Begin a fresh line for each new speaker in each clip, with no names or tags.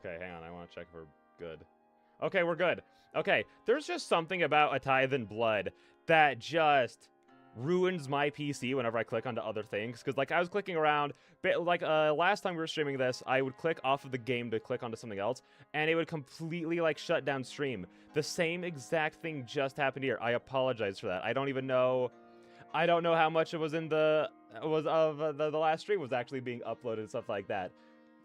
Okay, hang on. I want to check if we're good. Okay, we're good. Okay, there's just something about A Tithe in Blood that just ruins my PC whenever I click onto other things. Because, like, I was clicking around, but, like, last time we were streaming this, I would click off of the game to click onto something else, and it would completely, like, shut down stream. The same exact thing just happened here. I apologize for that. I don't even know... I don't know how much it was in the... the last stream was actually being uploaded and stuff like that.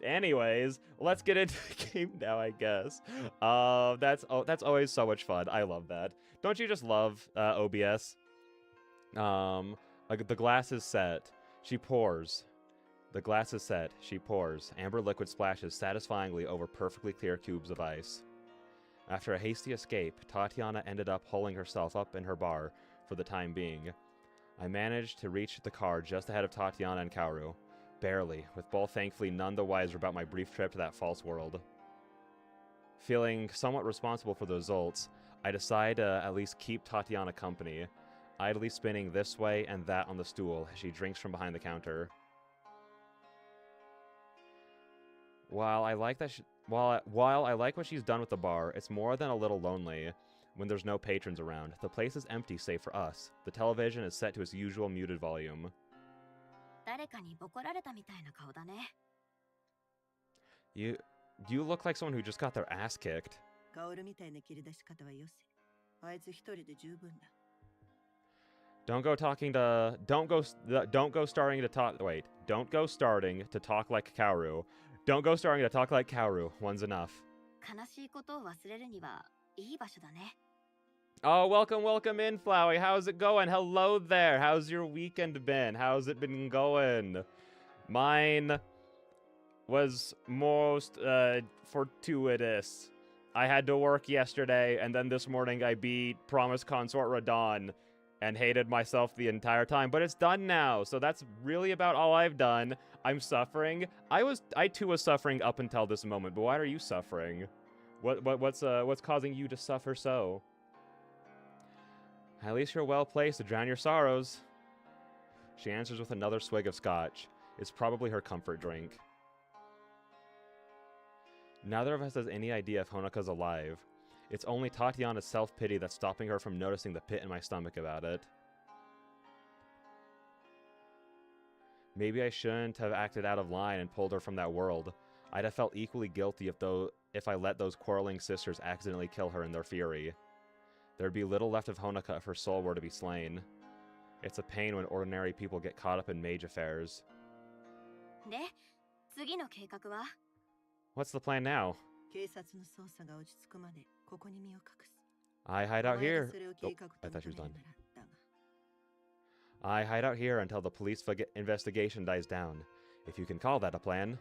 Anyways, let's get into the game now, I guess. That's always so much fun. I love that. Don't you just love OBS? Like the glass is set. She pours. The glass is set. She pours. Amber liquid splashes satisfyingly over perfectly clear cubes of ice. After a hasty escape, Tatiana ended up holing herself up in her bar for the time being. I managed to reach the car just ahead of Tatiana and Kaoru. Barely, with both thankfully none the wiser about my brief trip to that false world. Feeling somewhat responsible for the results, I decide to at least keep Tatiana company, idly spinning this way and that on the stool as she drinks from behind the counter. While I like what she's done with the bar, it's more than a little lonely when there's no patrons around. The place is empty save for us. The television is set to its usual muted volume. You look like someone who just got their ass kicked. Don't go starting to talk like Kaoru. Don't go starting to talk like Kaoru. One's enough. Oh, welcome in, Flowey. How's it going? Hello there. How's your weekend been? How's it been going? Mine was most fortuitous. I had to work yesterday, and then this morning I beat Promised Consort Radon and hated myself the entire time, but it's done now, so that's really about all I've done. I'm suffering. I too was suffering up until this moment, but why are you suffering? What's causing you to suffer so? At least you're well placed to drown your sorrows. She answers with another swig of scotch. It's probably her comfort drink. Neither of us has any idea if Honoka's alive. It's only Tatiana's self-pity that's stopping her from noticing the pit in my stomach about it. Maybe I shouldn't have acted out of line and pulled her from that world. I'd have felt equally guilty if I let those quarreling sisters accidentally kill her in their fury. There'd be little left of Honoka if her soul were to be slain. It's a pain when ordinary people get caught up in mage affairs. What's the plan now? I hide out here. Oh, I thought she was done. I hide out here until the police investigation dies down. If you can call that a plan.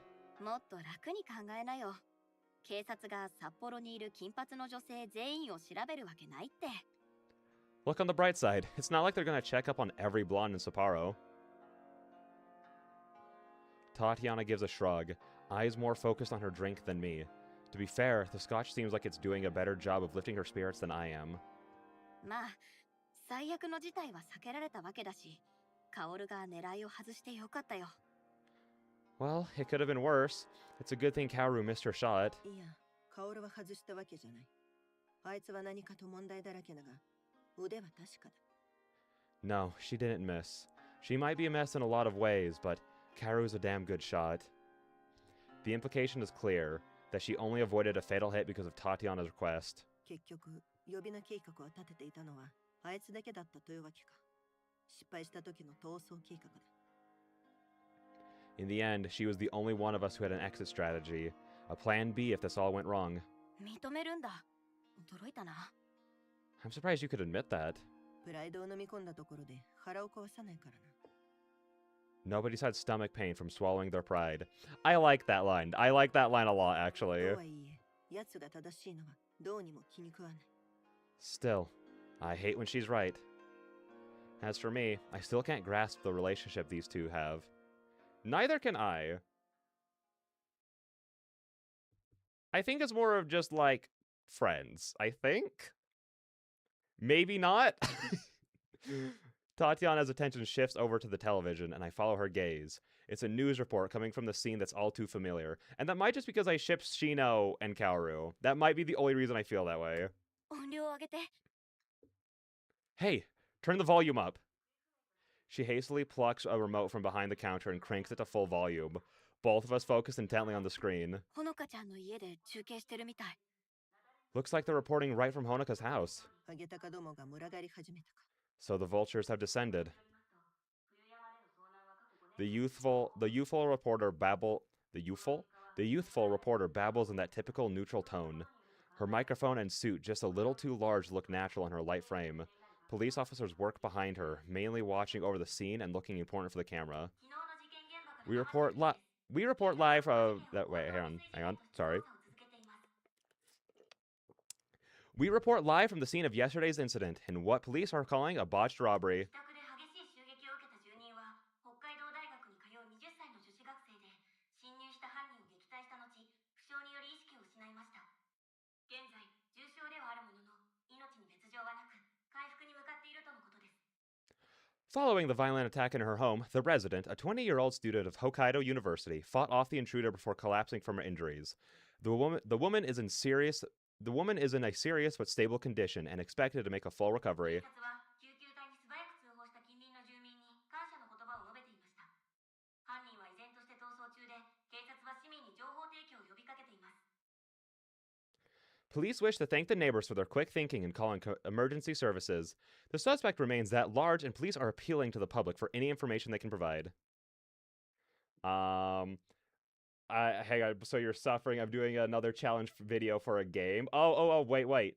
Look on the bright side. It's not like they're gonna check up on every blonde in Sapporo. Tatiana gives a shrug, eyes more focused on her drink than me. To be fair, the scotch seems like it's doing a better job of lifting her spirits than I am. Well, it could have been worse. It's a good thing Kaoru missed her shot. No, she didn't miss. She might be a mess in a lot of ways, but Kaoru's a damn good shot. The implication is clear, that she only avoided a fatal hit because of Tatiana's request. In the end, she was the only one of us who had an exit strategy, a plan B if this all went wrong. I'm surprised you could admit that. Nobody's had stomach pain from swallowing their pride. I like that line. I like that line a lot, actually. Still, I hate when she's right. As for me, I still can't grasp the relationship these two have. Neither can I. I think it's more of just, like, friends, I think? Maybe not? Tatiana's attention shifts over to the television, and I follow her gaze. It's a news report coming from the scene that's all too familiar. And that might just because I ship Shino and Kaoru. That might be the only reason I feel that way.
音量を上げて。
Hey, turn the volume up. She hastily plucks a remote from behind the counter and cranks it to full volume. Both of us focus intently on the screen.
ほのかちゃんの家で中継してるみたい。
Looks like they're reporting right from Honoka's house.
ハゲタカどもが群がり始めたか。
So the vultures have descended. The youthful reporter babbles in that typical neutral tone. Her microphone and suit just a little too large to look natural in her light frame. Police officers work behind her, mainly watching over the scene and looking important for the camera. We report live from wait, hang on, sorry. We report live from the scene of yesterday's incident in what police are calling a botched robbery.
自宅で激しい襲撃を受けた住人は北海道大学に通う20歳の女子学生で侵入した犯人を撃退した後負傷により意識を失いました。現在重傷ではあるものの命に別状はなく回復に向かっているとのことです。
Following the violent attack in her home, the resident, a 20-year-old student of Hokkaido University, fought off the intruder before collapsing from her injuries. The woman is in a serious but stable condition and expected to make a full recovery.
警察は救急隊に素早く通報した近隣の住民に感謝の言葉を述べていました。犯人は依然として逃走中で警察は市民に情報提供を呼びかけています。
Police wish to thank the neighbors for their quick thinking in calling emergency services. The suspect remains that large, and police are appealing to the public for any information they can provide. Hang on. So you're suffering. I'm doing another challenge video for a game. Wait.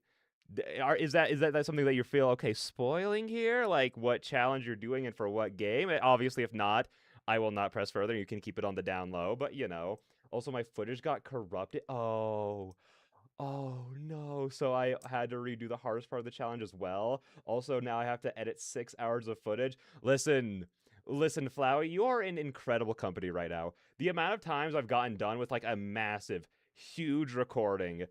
Is that something that you feel okay spoiling here? Like what challenge you're doing and for what game? Obviously, if not, I will not press further. You can keep it on the down low. But you know, also my footage got corrupted. Oh no. So I had to redo the hardest part of the challenge as well. Also, now I have to edit 6 hours of footage. Listen, Flowey, you are in incredible company right now. The amount of times I've gotten done with like a massive, huge recording,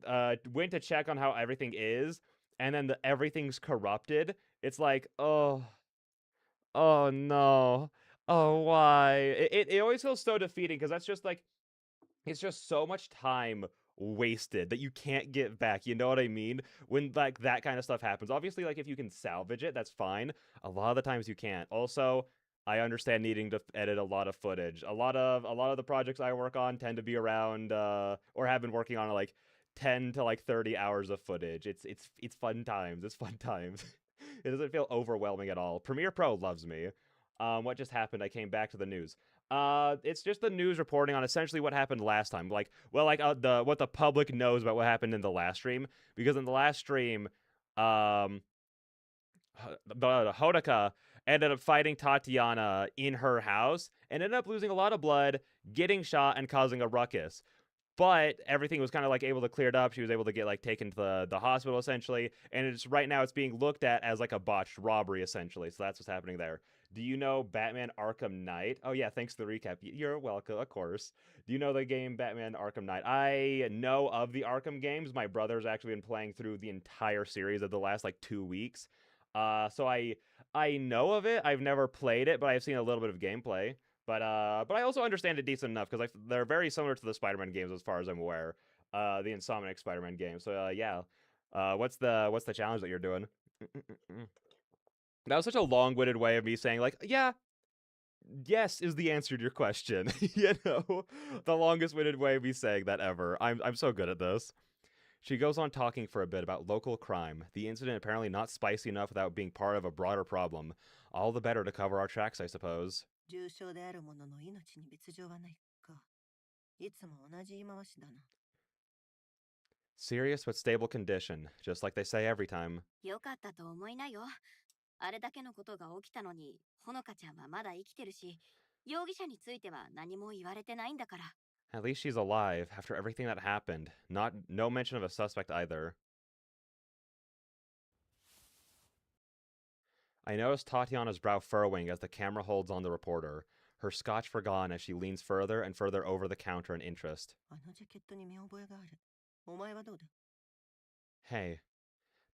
went to check on how everything is, and then everything's corrupted. It's like, oh no. Oh, why? It always feels so defeating because that's just like, it's just so much time wasted that you can't get back. You know what I mean? When like that kind of stuff happens. Obviously, like if you can salvage it, that's fine. A lot of the times you can't. Also, I understand needing to edit a lot of footage. A lot of the projects I work on tend to be around or have been working on like 10 to like 30 hours of footage. It's fun times. It's fun times. It doesn't feel overwhelming at all. Premiere Pro loves me. What just happened? I came back to the news. It's just the news reporting on essentially what happened last time. Like, well, like what the public knows about what happened in the last stream. Because in the last stream, the Hodaka ended up fighting Tatiana in her house and ended up losing a lot of blood, getting shot, and causing a ruckus. But everything was kind of like able to clear it up. She was able to get like taken to the hospital essentially, and it's right now it's being looked at as like a botched robbery essentially. So that's what's happening there. Do you know Batman Arkham Knight? Oh yeah, thanks for the recap. You're welcome, of course. Do you know the game Batman Arkham Knight? I know of the Arkham games. My brother's actually been playing through the entire series of the last like 2 weeks. So I know of it. I've never played it, but I've seen a little bit of gameplay. But I also understand it decent enough because they're very similar to the Spider-Man games as far as I'm aware. The Insomniac Spider-Man game. So yeah. What's the challenge that you're doing? That was such a long-winded way of me saying like, yeah, yes is the answer to your question. You know, the longest-winded way of me saying that ever. I'm so good at this. She goes on talking for a bit about local crime, the incident apparently not spicy enough without being part of a broader problem. All the better to cover our tracks, I suppose.
重傷であるものの命に別状はないか。いつも同じ言い回しだな。
Serious but stable condition, just like they say every time.
よかったと思いなよ。あれだけのことが起きたのに、ほのかちゃんはまだ生きてるし、容疑者については何も言われてないんだから。
At least she's alive after everything that happened. No mention of a suspect either. I noticed Tatiana's brow furrowing as the camera holds on the reporter, her scotch forgone as she leans further and further over the counter in interest.
あのジャケットに見覚えがある。お前はどうだ?
Hey,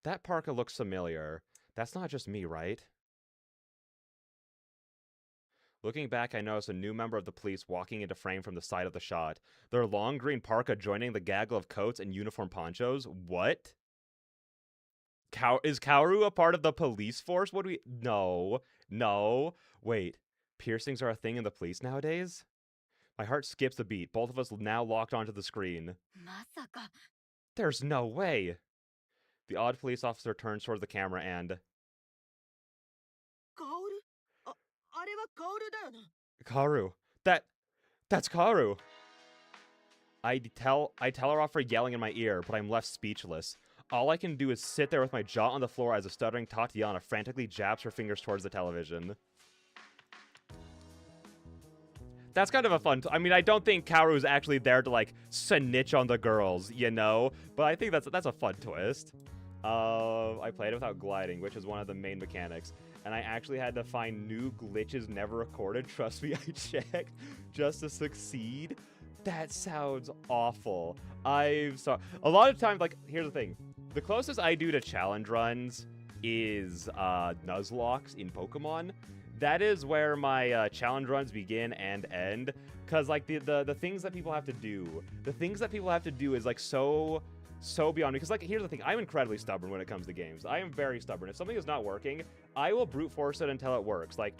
that parka looks familiar. That's not just me, right? Looking back, I noticed a new member of the police walking into frame from the side of the shot. Their long green parka joining the gaggle of coats and uniform ponchos. What? Is Kaoru a part of the police force? What do we... No. No. Wait. Piercings are a thing in the police nowadays? My heart skips a beat. Both of us now locked onto the screen.
まさか。
There's no way. The odd police officer turns towards the camera and...
カオル？あれはカオルだよな。
Kaoru. That's Kaoru. I tell her off for yelling in my ear, but I'm left speechless. All I can do is sit there with my jaw on the floor as a stuttering Tatiana frantically jabs her fingers towards the television. That's kind of a fun... I mean, I don't think Kaoru is actually there to, like, snitch on the girls, you know? But I think that's a fun twist. I played it without gliding, which is one of the main mechanics. And I actually had to find new glitches never recorded. Trust me, I checked just to succeed. That sounds awful. A lot of times, like, here's the thing. The closest I do to challenge runs is Nuzlocke in Pokemon. That is where my challenge runs begin and end. Because, like, the things that people have to do, is, like, so beyond me. Because, like, here's the thing. I'm incredibly stubborn when it comes to games. I am very stubborn. If something is not working, I will brute force it until it works. Like,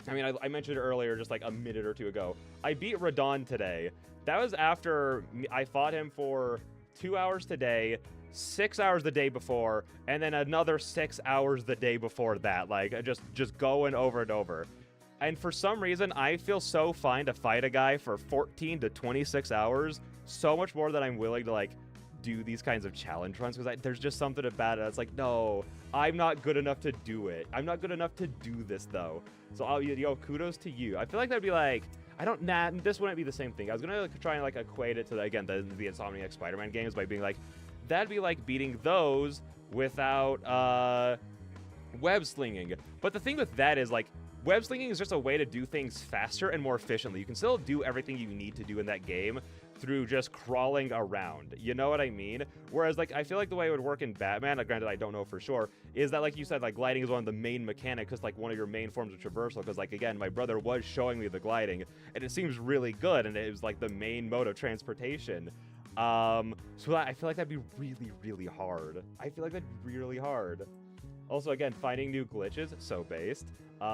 I mean, I mentioned it earlier just, like, a minute or two ago. I beat Radon today. That was after I fought him for 2 hours today, 6 hours the day before, and then another 6 hours the day before that. Like, just going over and over. And for some reason, I feel so fine to fight a guy for 14 to 26 hours, so much more than I'm willing to, like, do these kinds of challenge runs, because there's just something about it. It's like, no, I'm not good enough to do it. I'm not good enough to do this, though. So, yo, kudos to you. I feel like that'd be like... this wouldn't be the same thing. I was gonna try and, like, equate it to, again, the Insomniac Spider-Man games by being like, that'd be like beating those without web slinging. But the thing with that is, like, web slinging is just a way to do things faster and more efficiently. You can still do everything you need to do in that game through just crawling around. You know what I mean? Whereas, like, I feel like the way it would work in Batman, like, granted I don't know for sure, is that, like you said, like, gliding is one of the main mechanics, because, like, one of your main forms of traversal, because, like, again, my brother was showing me the gliding, and it seems really good, and it was, like, the main mode of transportation. So I feel like that'd be really, really hard. Also, again, finding new glitches, so based.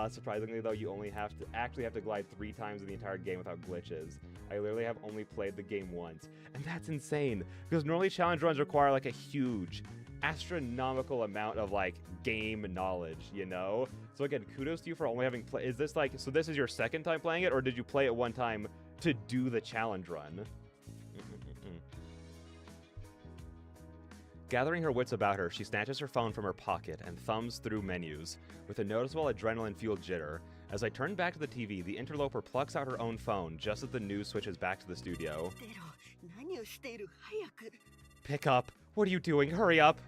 Surprisingly, though, you only have to glide 3 times in the entire game without glitches. I literally have only played the game once, and that's insane, because normally challenge runs require, like, a huge, astronomical amount of, like, game knowledge, you know? So again, kudos to you for only having played. Is this, like, so this is your second time playing it, or did you play it one time to do the challenge run? Gathering her wits about her, she snatches her phone from her pocket and thumbs through menus, with a noticeable adrenaline-fueled jitter. As I turn back to the TV, the interloper plucks out her own phone just as the news switches back to the studio. Pick up! What are you doing? Hurry up!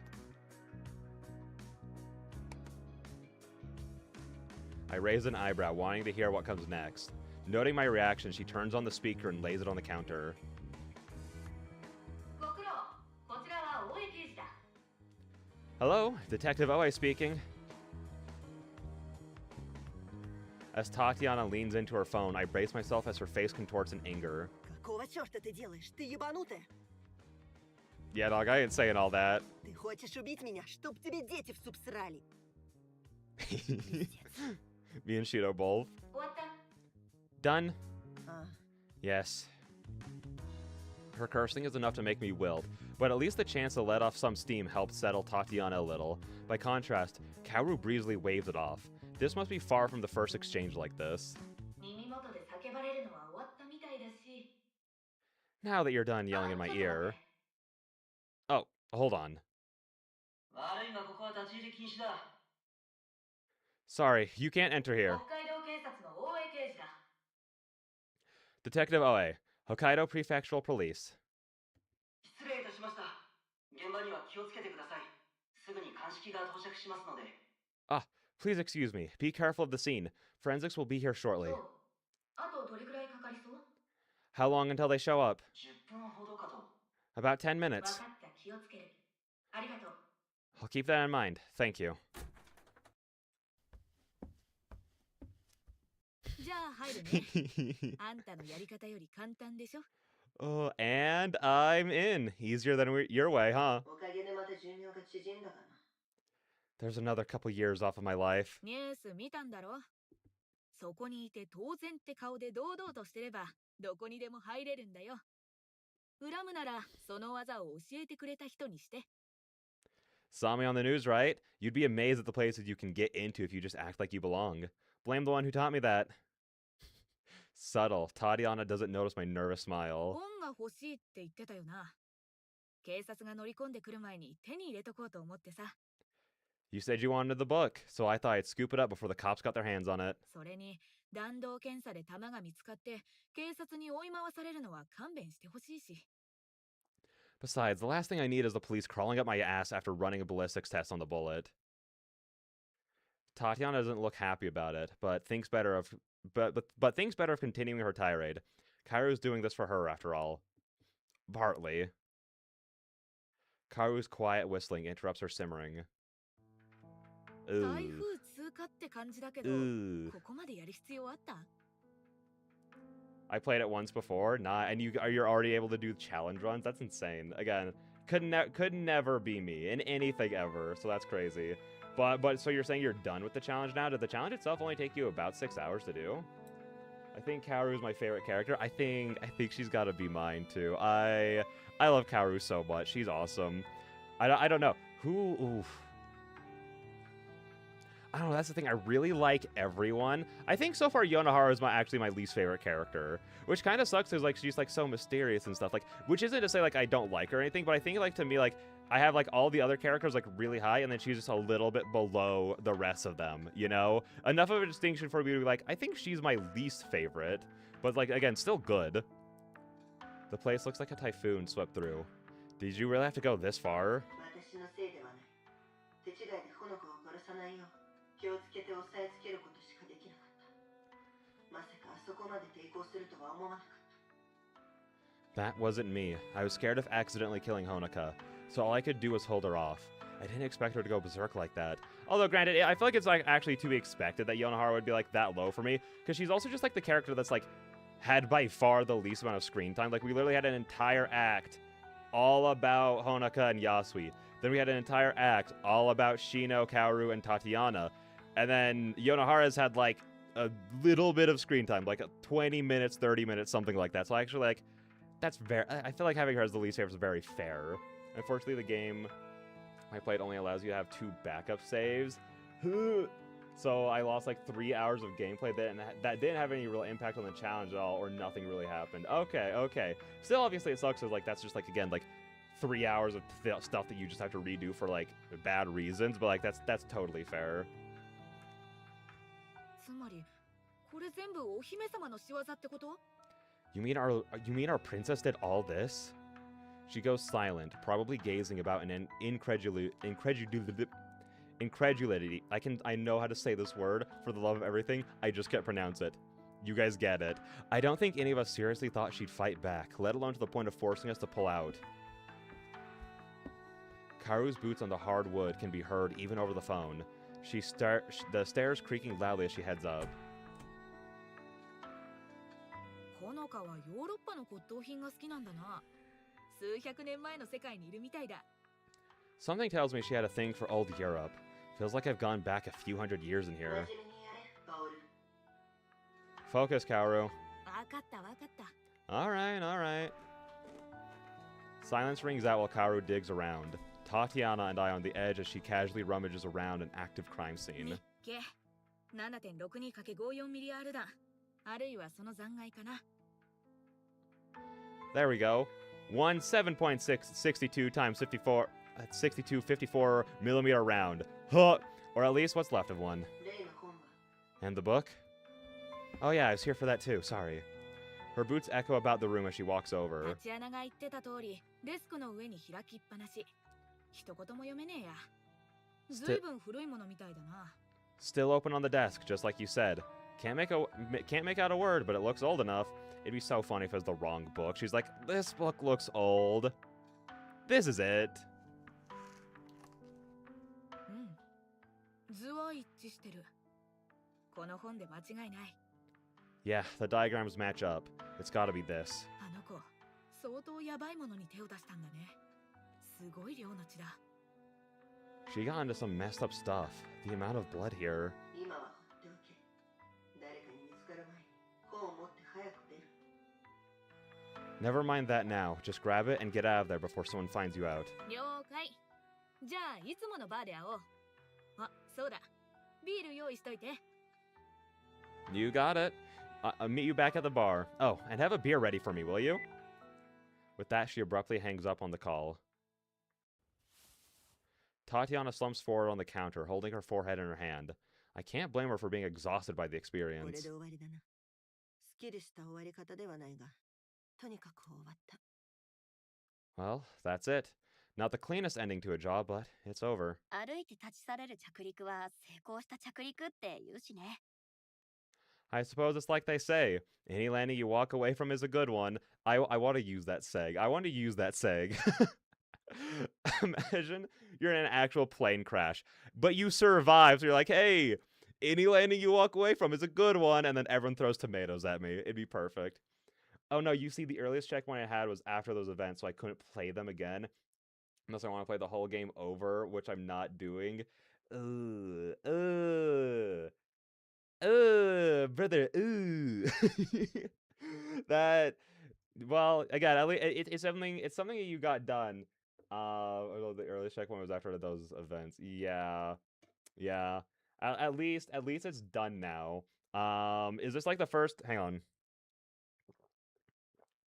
I raise an eyebrow, wanting to hear what comes next. Noting my reaction, she turns on the speaker and lays it on the counter. Hello, Detective Oe speaking. As Tatiana leans into her phone, I brace myself as her face contorts in anger. Yeah, dog, I ain't saying all that. Me and Shido both. Done? Yes. Her cursing is enough to make me wilt, but at least the chance to let off some steam helped settle Tatiana a little. By contrast, Kaoru breezily waves it off. This must be far from the first exchange like this. Now that you're done yelling in my ear... Oh, hold on. Sorry, you can't enter here. Detective Oe, Hokkaido Prefectural Police. Ah, please excuse me. Be careful of the scene. Forensics will be here shortly. How long until they show up? About 10 minutes. I'll keep that in mind. Thank you.
じゃあ入るね。あんたのやり方より簡単でしょ。
Oh, and I'm in. Easier than your way, huh?
おかげでまた寿命が縮んだかな。
There's another couple years off of my life.
ニュース見たんだろ。そこにいて当然って顔で堂々としてればどこにでも入れるんだよ。恨むならその技を教えてくれた人にして。
Saw me on the news, right? You'd be amazed at the places you can get into if you just act like you belong. Blame the one who taught me that. Subtle. Tatiana doesn't notice my nervous smile.
本が欲しいって言ってたよな。警察が乗り込んでくる前に手に入れとこうと思ってさ。
You said you wanted the book, so I thought I'd scoop it up before the cops got their hands on it.
それに弾道検査で弾が見つかって警察に追い回されるのは勘弁してほしいし。
Besides, the last thing I need is the police crawling up my ass after running a ballistics test on the bullet. Tatiana doesn't look happy about it, but thinks better of thinks better of continuing her tirade. Kairu's doing this for her after all. Partly. Karu's quiet whistling interrupts her simmering.
台風通過って感じだけど、ここまでやる必要あった？
I played it once before, and you're already able to do challenge runs. That's insane. Again, could never be me in anything ever. So that's crazy. But so you're saying you're done with the challenge now? Did the challenge itself only take you about 6 hours to do? I think Kaoru is my favorite character. I think she's got to be mine too. I love Kaoru so much. She's awesome. I don't know who. Oof. I don't know, that's the thing, I really like everyone. I think so far Yonohara is actually my least favorite character, which kind of sucks because, like, she's, like, so mysterious and stuff, like, which isn't to say, like, I don't like her or anything, but I think, like, to me, like, I have, like, all the other characters, like, really high, and then she's just a little bit below the rest of them, you know? Enough of a distinction for me to be like, I think she's my least favorite, but, like, again, still good. The place looks like a typhoon swept through. Did you really have to go this far?
気をつけて押さえつけることしかできなかった。まさかあそこまで抵抗するとは思わなかった。
That wasn't me. I was scared of accidentally killing Honoka, so all I could do was hold her off. I didn't expect her to go berserk like that. Although, granted, I feel like it's like actually to be expected that Yonohara would be like that low for me, because she's also just like the character that's like had by far the least amount of screen time. Like we literally had an entire act all about Honoka and Yasui. Then we had an entire act all about Shino, Kaoru, and Tatiana. And then Yonohara's had, like, a little bit of screen time, like 20 minutes, 30 minutes, something like that. So I actually, like, that's very... I feel like having her as the least favorite is very fair. Unfortunately, the game I played only allows you to have 2 backup saves. So I lost, like, 3 hours of gameplay that didn't have any real impact on the challenge at all, or nothing really happened. Okay. Still, obviously, it sucks, because, like, that's just, like, again, like, 3 hours of stuff that you just have to redo for, like, bad reasons, but, like, that's totally fair.
つまりこれ全部お姫様の仕業ってこと？
You mean our princess did all this? She goes silent, probably gazing about in incredulity. I know how to say this word for the love of everything. I just can't pronounce it. You guys get it. I don't think any of us seriously thought she'd fight back, let alone to the point of forcing us to pull out. Karu's boots on the hard wood can be heard even over the phone. The stairs creaking loudly as she heads up.
ほのかはヨーロッパの骨董品が好きなんだな。数百年前の世界にいるみたいだ。
Something tells me she had a thing for old Europe. Feels like I've gone back a few hundred years in here. Focus, Kaoru.
わかったわかった。
Alright. Silence rings out while Kaoru digs around. Tatiana and I on the edge as she casually rummages around an active crime scene.
7.62×54 ミリアル弾。あるいはその残骸かな。
There we go. 7.62 times 54. 54 millimeter round. Huh! Or at least what's left of one. And the book? Oh yeah, I was here for that too, sorry. Her boots echo about the room as she walks over.
タチアナが言ってた通り、デスクの上に開きっぱなし。一言も読めねえや。ずいぶん古いものみたいだな。
Still open on the desk, just like you said. Can't make out a word, but it looks old enough. It'd be so funny if it was the wrong book. She's like, this book looks old. This is it.
図は一致してる。この本で間違いない。
Yeah, the diagrams match up. It's gotta be this.
あの子、相当やばいものに手を出したんだね。すごい量の血だ。
She got into some messed up stuff. The amount of blood here.
今は放っておけ。誰かに見つかる前に本を持って早く出る。
Never mind that now. Just grab it and get out of there before someone finds you out.
了解。じゃあいつものバーで会おう。あ、そうだ。ビール用意しといて。
You got it. I'll meet you back at the bar. Oh, and have a beer ready for me, will you? With that, she abruptly hangs up on the call. Tatiana slumps forward on the counter, holding her forehead in her hand. I can't blame her for being exhausted by the
これ
experience.
で終わりだな。すっきりした終わり方ではないが、とにかく終わった。
Well, that's it. Not the cleanest ending to a job, but it's over.
歩いて立ち去れる着陸は成功した着陸って言うしね。
I suppose it's like they say, any landing you walk away from is a good one. I want to use that seg. I want to use that seg. Imagine you're in an actual plane crash, but you survive. So you're like, hey, any landing you walk away from is a good one. And then everyone throws tomatoes at me. It'd be perfect. Oh no, you see, the earliest checkpoint I had was after those events, so I couldn't play them again. Unless I want to play the whole game over, which I'm not doing. Brother, that, well, again, at least it's something that you got done. Although the earliest checkpoint was after those events. Yeah. At least it's done now. Is this like the first? Hang on.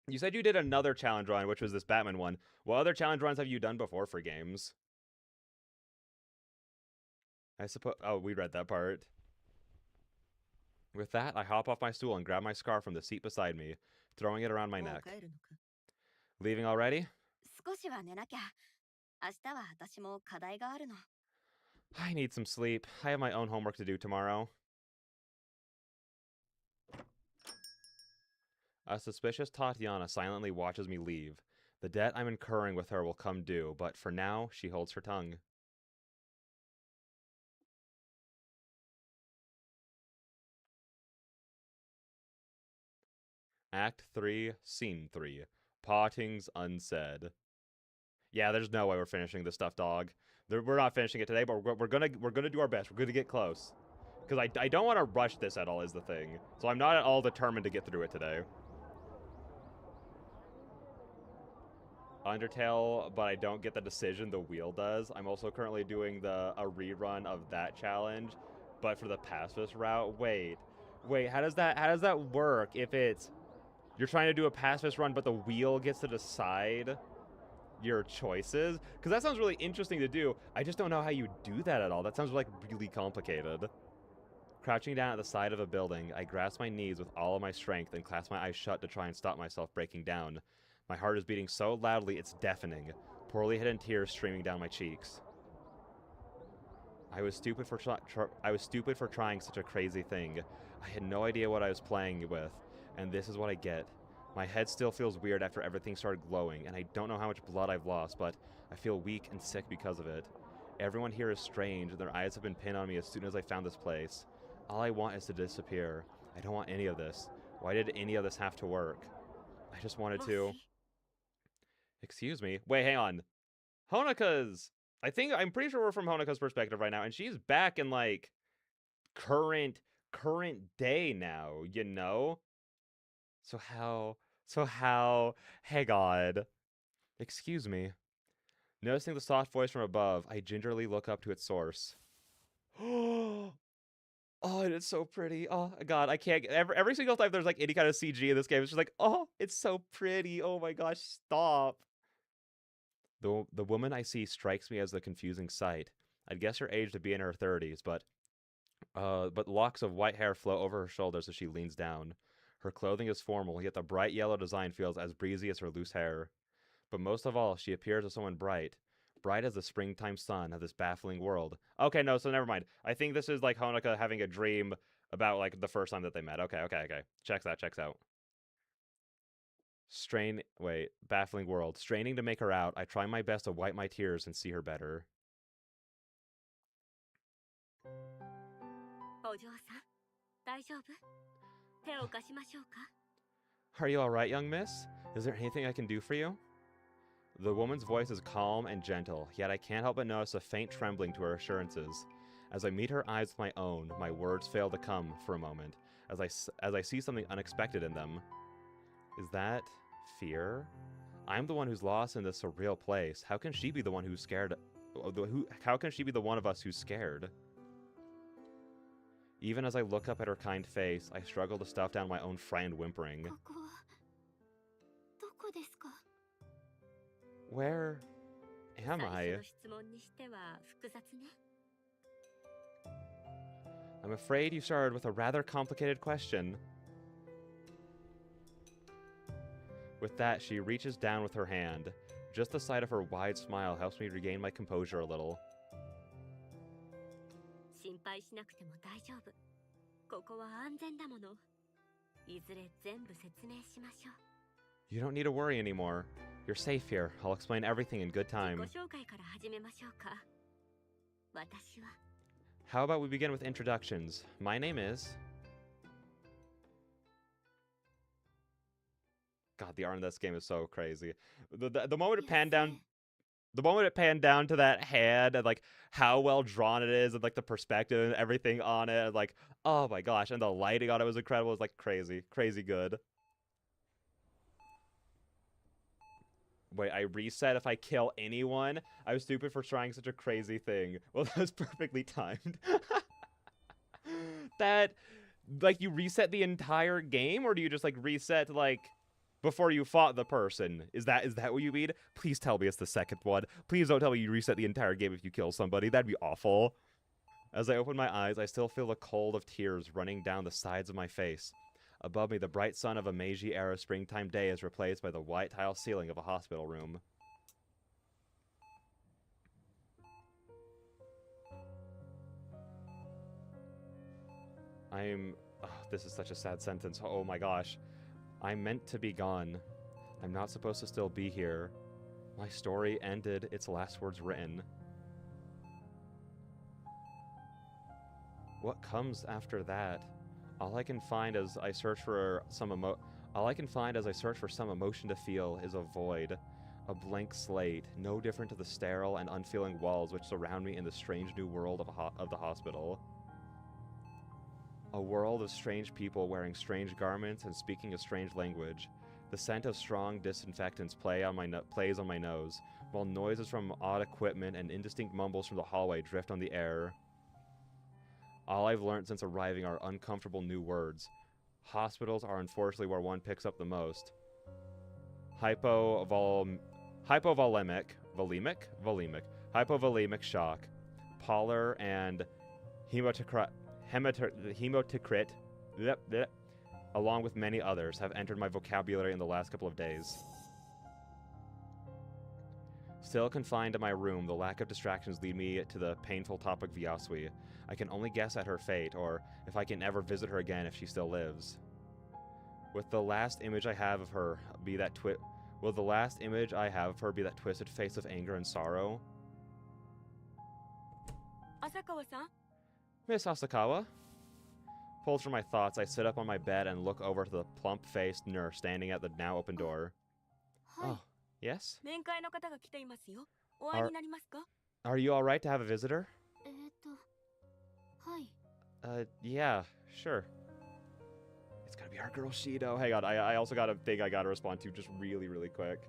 You said you did another challenge run, which was this Batman one. What other challenge runs have you done before for games? I suppose. Oh, we read that part. With that, I hop off my stool and grab my scarf from the seat beside me, throwing it around my
もう
neck.
帰るのか。
Leaving already?
少しは寝なきゃ。明日は私も課題があるの。
I need some sleep. I have my own homework to do tomorrow. A suspicious Tatiana silently watches me leave. The debt I'm incurring with her will come due, but for now, she holds her tongue. Act 3, Scene 3. Partings unsaid. Yeah, there's no way we're finishing this stuff, dog. We're not finishing it today, but we're gonna do our best. We're gonna get close. Because I don't want to rush this at all is the thing. So I'm not at all determined to get through it today. Undertale, but I don't get the decision the wheel does. I'm also currently doing a rerun of that challenge, but for the pacifist route. Wait, how does that work if it's you're trying to do a pacifist run, but the wheel gets to decide your choices? Because that sounds really interesting to do. I just don't know how you do that at all. That sounds like really complicated. Crouching down at the side of a building, I grasp my knees with all of my strength and clasp my eyes shut to try and stop myself breaking down. My heart is beating so loudly it's deafening, poorly hidden tears streaming down my cheeks. I was stupid for trying such a crazy thing. I had no idea what I was playing with, and this is what I get. My head still feels weird after everything started glowing, and I don't know how much blood I've lost, but I feel weak and sick because of it. Everyone here is strange, and their eyes have been pinned on me as soon as I found this place. All I want is to disappear. I don't want any of this. Why did any of this have to work? I just wanted to... Excuse me. Wait, hang on. Honeka's... I'm pretty sure we're from Honeka's perspective right now, and she's back in, like, current day now, you know? So how... Hey, God. Excuse me. Noticing the soft voice from above, I gingerly look up to its source. Oh, it's so pretty. Oh, God, I can't... Every single time there's, like, any kind of CG in this game, it's just like, oh, it's so pretty. Oh, my gosh, stop. The woman I see strikes me as a confusing sight. I'd guess her age to be in her 30s, but locks of white hair flow over her shoulders as she leans down. Her clothing is formal, yet the bright yellow design feels as breezy as her loose hair. But most of all, she appears as someone bright. Bright as the springtime sun of this baffling world. Okay, no, so never mind. I think this is like Honoka having a dream about, like, the first time that they met. Okay. Checks out. Baffling world. Straining to make her out, I try my best to wipe my tears and see her better.
お嬢さん、大丈夫？
手を貸しましょうか?
Are you alright, young miss? Is there anything I can do for you? The woman's voice is calm and gentle, yet I can't help but notice a faint trembling to her assurances. As I meet her eyes with my own, my words fail to come for a moment, as I see something unexpected in them. Is that fear? I'm the one who's lost in this surreal place. How can she be the one who's scared? How can she be the one of us who's scared? Even as I look up at her kind face, I struggle to stuff down my own frightened whimpering.
ここはどこですか?
Where am I?
最初の質問にしては複雑ね。
I'm afraid you started with a rather complicated question. With that, she reaches down with her hand. Just the sight of her wide smile helps me regain my composure a little.
心配しなくても大丈夫。ここは安全だもの。いずれ全部説明しましょう。
You don't need to worry anymore. You're safe here. I'll explain everything in good time.
自己紹介から始めましょうか。私は
How about we begin with introductions? My name is... God, the art in this game is so crazy. The moment it panned down... The moment it panned down to that hand and, like, how well drawn it is and, like, the perspective and everything on it, and, like, oh my gosh, and the lighting on it was incredible. It was, like, crazy. Crazy good. Wait, I reset if I kill anyone? I was stupid for trying such a crazy thing. Well, that was perfectly timed. That, like, you reset the entire game? Or do you just, like, reset, like... before you fought the person? Is that what you mean? Please tell me it's the second one. Please don't tell me you reset the entire game if you kill somebody. That'd be awful. As I open my eyes, I still feel the cold of tears running down the sides of my face. Above me, the bright sun of a Meiji-era springtime day is replaced by the white tile ceiling of a hospital room. Oh, this is such a sad sentence. Oh my gosh. I'm meant to be gone. I'm not supposed to still be here. My story ended, its last words written. What comes after that? All I can find as I search for some emotion to feel is a void, a blank slate, no different to the sterile and unfeeling walls which surround me in the strange new world of the hospital. A world of strange people wearing strange garments and speaking a strange language. The scent of strong disinfectants plays on my nose, while noises from odd equipment and indistinct mumbles from the hallway drift on the air. All I've learned since arriving are uncomfortable new words. Hospitals are unfortunately where one picks up the most. Hypovolemic shock, pallor, and hematocrit, along with many others, have entered my vocabulary in the last couple of days. Still confined to my room, the lack of distractions lead me to the painful topic of Yasui. I can only guess at her fate, or if I can ever visit her again if she still lives. Will the last image I have of her be that twisted face of anger and sorrow?
Asakawa-san?
Miss Asakawa? Pulled from my thoughts, I sit up on my bed and look over to the plump-faced nurse standing at the now open door. Oh, yes?
面会の方が来ていますよ。お会いになりますか?
Are you alright to have a visitor?
はい。
Yeah, sure. It's gotta be our girl Shido. Hang on, I also got a thing I gotta respond to just really, really quick.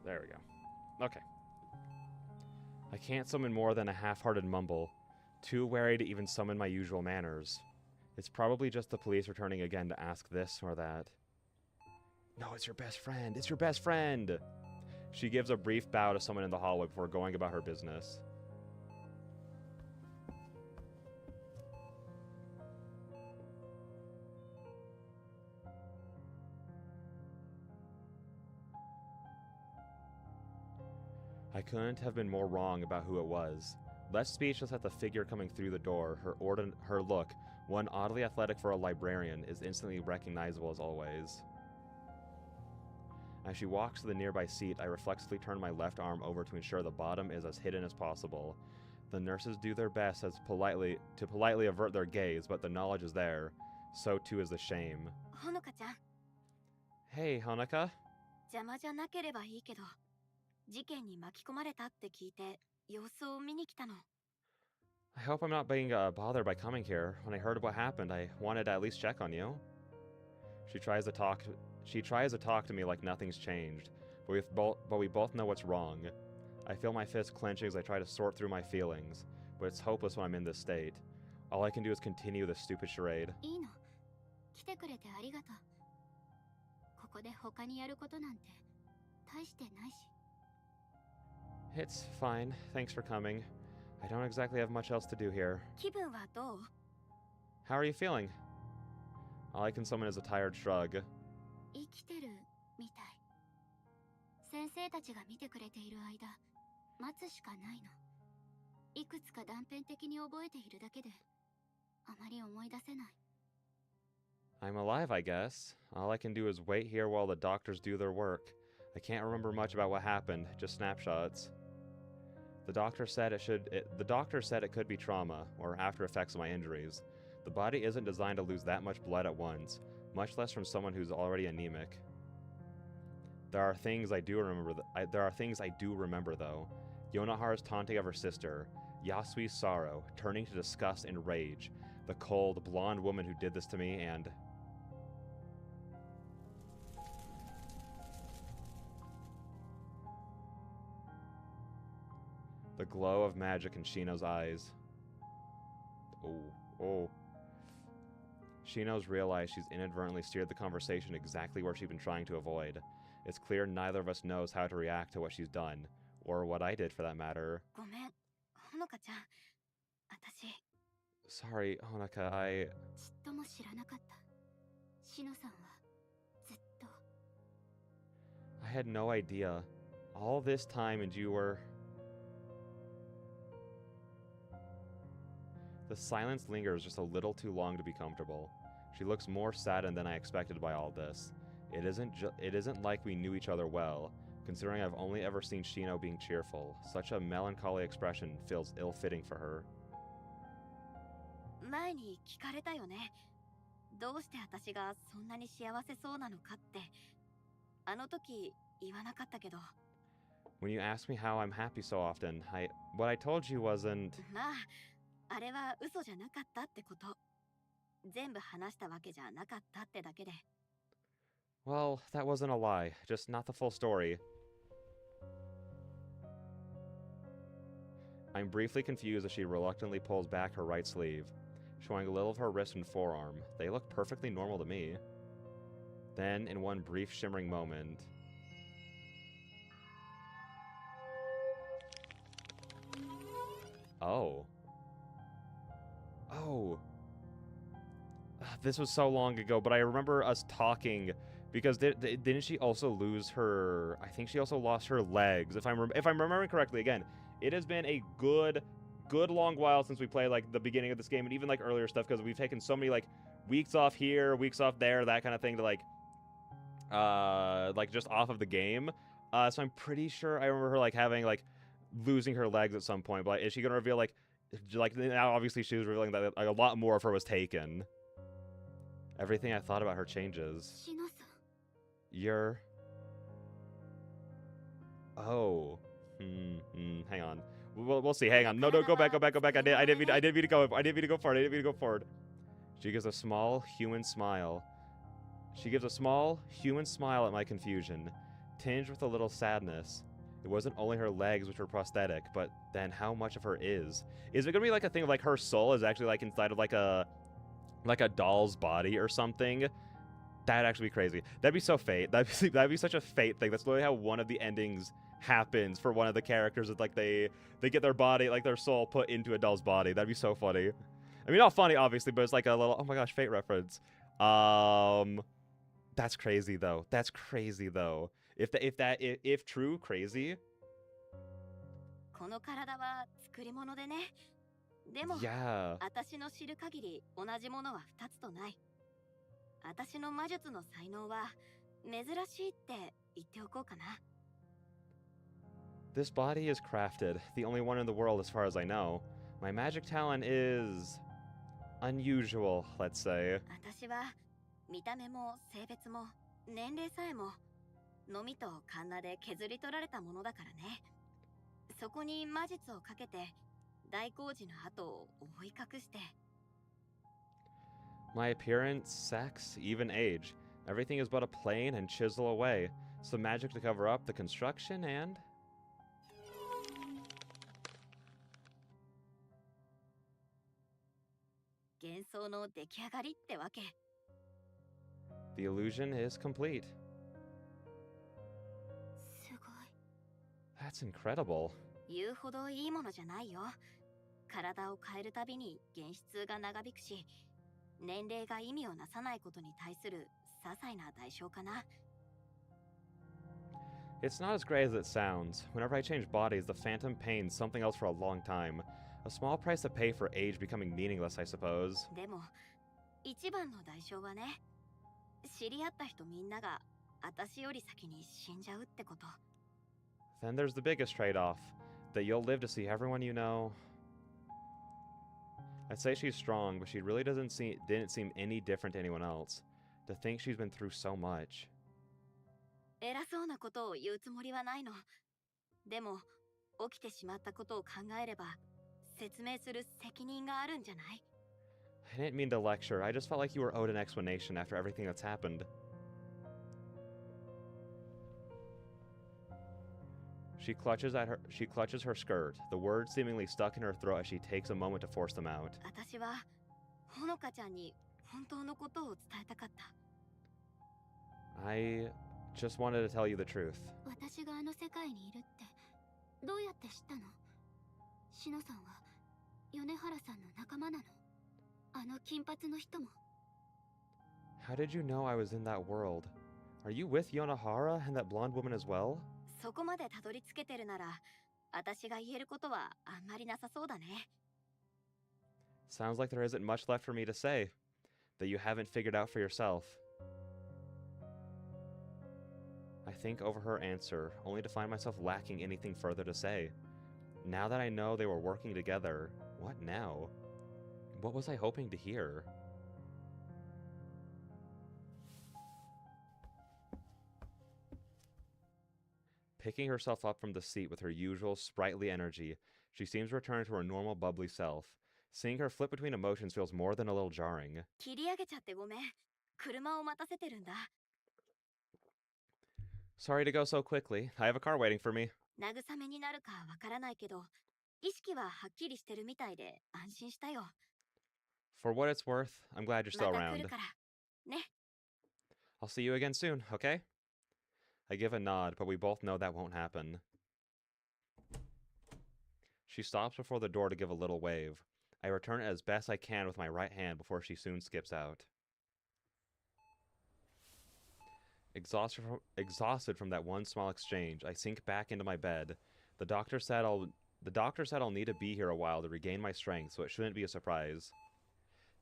There we go. Okay. I can't summon more than a half-hearted mumble, too wary to even summon my usual manners. It's probably just the police returning again to ask this or that. No, it's your best friend! It's your best friend! She gives a brief bow to someone in the hallway before going about her business. I couldn't have been more wrong about who it was. Less speechless at the figure coming through the door, her look, one oddly athletic for a librarian, is instantly recognizable as always. As she walks to the nearby seat, I reflexively turn my left arm over to ensure the bottom is as hidden as possible. The nurses do their best to politely avert their gaze, but the knowledge is there. So too is the shame.
ほのかちゃん、
Hey, Honoka.
邪魔じゃなければいいけど、事件に巻き込まれたって聞いて様子を見に来たの。
I hope I'm not being bothered by coming here. When I heard what happened, I wanted to at least check on you. She tries to talk to me like nothing's changed, but we both know what's wrong. I feel my fists clenching as I try to sort through my feelings, but it's hopeless when I'm in this state. All I can do is continue this stupid charade.
いいの。来てくれてありがとう。ここで他にやることなんて大してないし。
It's fine. Thanks for coming. I don't exactly have much else to do here.
気分はどう？
How are you feeling? All I can summon is a tired shrug.
生きてるみたい。先生たちが見てくれている間、待つしかないの。いくつか断片的に覚えているだけで、あまり思い出せない。
I'm alive, I guess. All I can do is wait here while the doctors do their work. I can't remember much about what happened, just snapshots. The doctor said it could be trauma, or after effects of my injuries. The body isn't designed to lose that much blood at once, much less from someone who's already anemic. There are things I do remember, though. Yonohara's taunting of her sister, Yasui's sorrow, turning to disgust and rage, the cold, blonde woman who did this to me, and... the glow of magic in Shino's eyes. Oh. Shino's realized she's inadvertently steered the conversation exactly where she'd been trying to avoid. It's clear neither of us knows how to react to what she's done, or what I did for that matter.
ごめん、ほのかちゃん。私、
Sorry, Honoka, I...
ちっとも知らなかった。しのさんはずっと。
I had no idea. All this time and you were... The silence lingers just a little too long to be comfortable. She looks more saddened than I expected by all this. It isn't like we knew each other well, considering I've only ever seen Shino being cheerful. Such a melancholy expression feels ill-fitting for her.
前に聞かれたよね。どうして私がそんなに幸せそうなのかって。あの時言わなかったけど。
When you ask me how I'm happy so often, what I told you wasn't...
まあ、あれは嘘じゃなかったってこと。全部話したわけじゃなかったってだけで。
Well, that wasn't a lie, just not the full story. I'm briefly confused as she reluctantly pulls back her right sleeve, showing a little of her wrist and forearm. They look perfectly normal to me. Then, in one brief shimmering moment... Oh. This was so long ago, but I remember us talking... Because didn't she also lose her... I think she also lost her legs. If I'm remembering correctly, again, it has been a good long while since we played, like, the beginning of this game, and even, like, earlier stuff, because we've taken so many, like, weeks off here, weeks off there, that kind of thing to, like, just off of the game. So I'm pretty sure I remember her, like, having, like, losing her legs at some point, but is she going to reveal, like, now obviously she was revealing that like, a lot more of her was taken. Everything I thought about her changes. You're... Oh. Hang on. We'll see. Hang on. No, go back. I didn't mean to go forward. She gives a small human smile. At my confusion, tinged with a little sadness. It wasn't only her legs which were prosthetic, but then how much of her is? Is it gonna be like a thing of like her soul is actually like inside of like a doll's body or something? That'd actually be crazy. That'd be so fate. That'd be such a fate thing. That's literally how one of the endings happens for one of the characters. It's like they get their body, like their soul put into a doll's body. That'd be so funny. I mean, not funny, obviously, but it's like a little, oh my gosh, fate reference. That's crazy though. If true, crazy.
この体は作り物でね。でも、
Yeah.
私の知る限り同じものは2つとない。私の魔術の才能は珍しいって言っておこうかな。
This body is crafted, the only one in the world as far as I know. My magic talent is unusual, let's say.
私は見た目も性別も年齢さえものみとカンナで削り取られたものだからね。そこに魔術をかけて大工事の跡を覆い隠して。
My appearance, sex, even age. Everything is but a plane and chisel away. Some magic to cover up the construction and...
幻想の出来上がりってわけ。
The illusion is complete.
すごい。
That's incredible.
言うほどいいものじゃないよ。体を変えるたびに現実が長引くし、年齢が意味をなさないことに対する些細な代償かな。
It's not as great as it sounds. Whenever I change bodies, the phantom pains something else for a long time. A small price to pay for age becoming meaningless, I suppose.
でも、一番の代償はね、知り合った人みんなが私より先に死んじゃうってこと。
Then there's the biggest trade-off, that you'll live to see everyone you know. I'd say she's strong, but she really didn't seem any different to anyone else. To think she's been through so much.
偉そうなことを言うつもりはないの。でも、起きてしまったことを考えれば、説明する責任があるんじゃない？
I didn't mean to lecture, I just felt like you were owed an explanation after everything that's happened. She clutches her skirt, the words seemingly stuck in her throat as she takes a moment to force them out.
私は、ほのかちゃんに本当のことを伝えたかった。
I just wanted to tell you the truth.
私があの世界にいるってどうやって知ったの？シノさんは米原さんの仲間なの？あの金髪の人も。
How did you know I was in that world? Are you with Yonohara and that blonde woman as well?
そこまでたどり着けてるなら、私が言えることはあんまりなさそうだね。
Sounds like there isn't much left for me to say, that you haven't figured out for yourself. I think over her answer, only to find myself lacking anything further to say. Now that I know they were working together, what now? What was I hoping to hear? Picking herself up from the seat with her usual sprightly energy, she seems to return to her normal bubbly self. Seeing her flip between emotions feels more than a little jarring.
切り上げちゃってごめん。車を待たせてるんだ。
Sorry to go so quickly. I have a car waiting for me.
慰めになるかわからないけど、意識ははっきりしてるみたいで安心したよ。
For what it's worth, I'm glad you're still
また来
around.
るから。ね。
I'll see you again soon, okay? I give a nod, but we both know that won't happen. She stops before the door to give a little wave. I return it as best I can with my right hand before she soon skips out. Exhausted from that one small exchange, I sink back into my bed. The doctor said I'll need to be here a while to regain my strength, so it shouldn't be a surprise.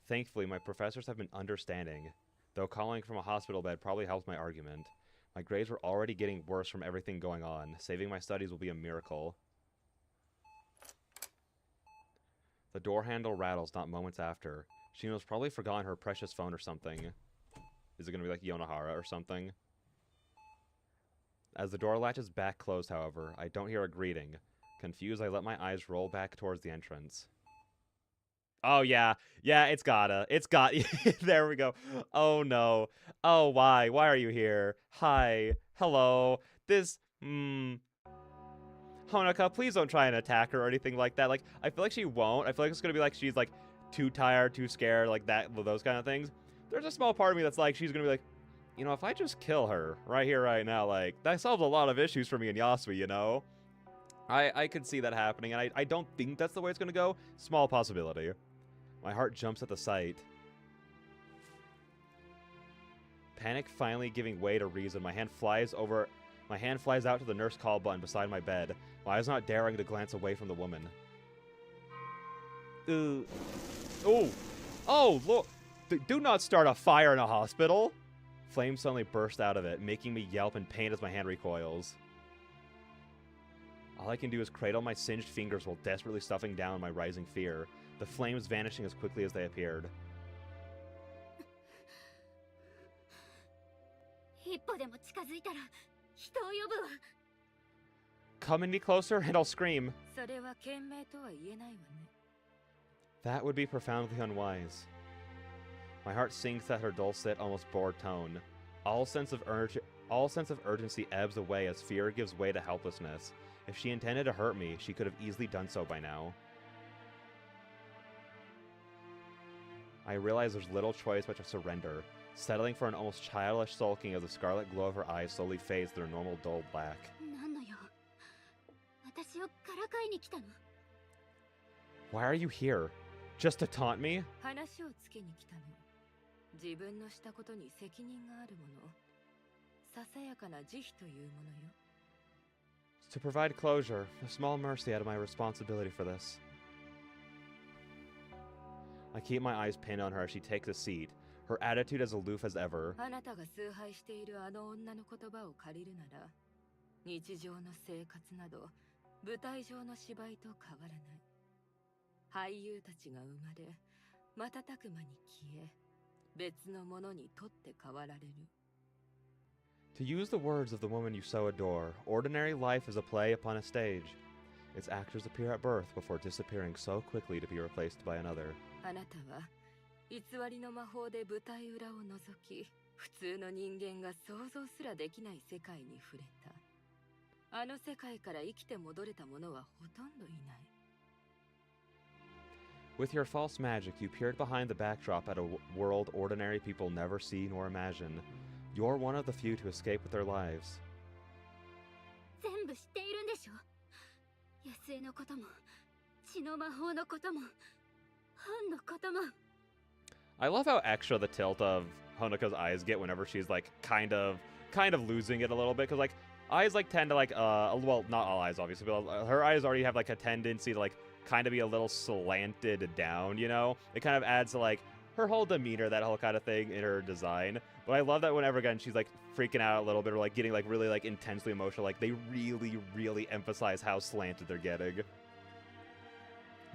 Thankfully, my professors have been understanding, though calling from a hospital bed probably helps my argument. My grades were already getting worse from everything going on. Saving my studies will be a miracle. The door handle rattles not moments after. Shino's probably forgotten her precious phone or something. Is it going to be like Yonohara or something? As the door latches back closed, however, I don't hear a greeting. Confused, I let my eyes roll back towards the entrance. Oh, yeah. Yeah, it's gotta. It's got... There we go. Oh, no. Oh, why? Why are you here? Hi. Hello. This... Honoka, please don't try and attack her or anything like that. Like, I feel like she won't. I feel like it's gonna be like she's, like, too tired, too scared, like that, those kind of things. There's a small part of me that's like, she's gonna be like, you know, if I just kill her right here, right now, like, that solves a lot of issues for me and Yasui, you know? I could see that happening, and I don't think that's the way it's gonna go. Small possibility. My heart jumps at the sight. Panic finally giving way to reason, my hand flies over My hand flies out to the nurse call button beside my bed, my eyes not daring to glance away from the woman. Oh, look! Do not start a fire in a hospital! Flames suddenly burst out of it, making me yelp in pain as my hand recoils. All I can do is cradle my singed fingers while desperately stuffing down my rising fear, the flames vanishing as quickly as they appeared.
一歩でも近づいたら人を呼ぶわ。
Come any closer and I'll scream.
それは賢明とは言えないわね。
That would be profoundly unwise. My heart sinks at her dulcet, almost bored tone. All sense of urgency ebbs away as fear gives way to helplessness. If she intended to hurt me, she could have easily done so by now. I realize there's little choice but to surrender, settling for an almost childish sulking as the scarlet glow of her eyes slowly fades to their normal dull black.
なんのよ。私をからかいに来たの。
Why are you here? Just to taunt me?
話をつけに来たの。自分のしたことに責任があるもの。ささやかな慈悲というものよ。
To provide closure, a small mercy out of my responsibility for this. I keep my eyes pinned on her as she takes a seat, her attitude as aloof as ever.
あなたが崇拝しているあの女の言葉を借りるなら、日常の生活など舞台上の芝居と変わらない。俳優たちが生まれ、瞬く間に消え、別のものに取って代わられる。
To use the words of the woman you so adore, ordinary life is a play upon a stage. Its actors appear at birth before disappearing so quickly to be replaced by another.
あなたは偽りの魔法で舞台裏を覗き、普通の人間が想像すらできない世界に触れた。あの世界から生きて戻れた者はほとんどいない。
With your false magic, you peered behind the backdrop at a world ordinary people never see nor imagine. You're one of the few to escape with their lives.
全部知っているんでしょ。野生のことも、血の魔法のことも、本のことも。
I love how extra the tilt of Honoka's eyes get whenever she's like kind of losing it a little bit, because like eyes like tend to like well, not all eyes obviously, but her eyes already have like a tendency to like kind of be a little slanted down, you know? It kind of adds to like her whole demeanor, that whole kind of thing in her design. But I love that whenever again she's like freaking out a little bit or like getting like really like intensely emotional, like they really emphasize how slanted they're getting.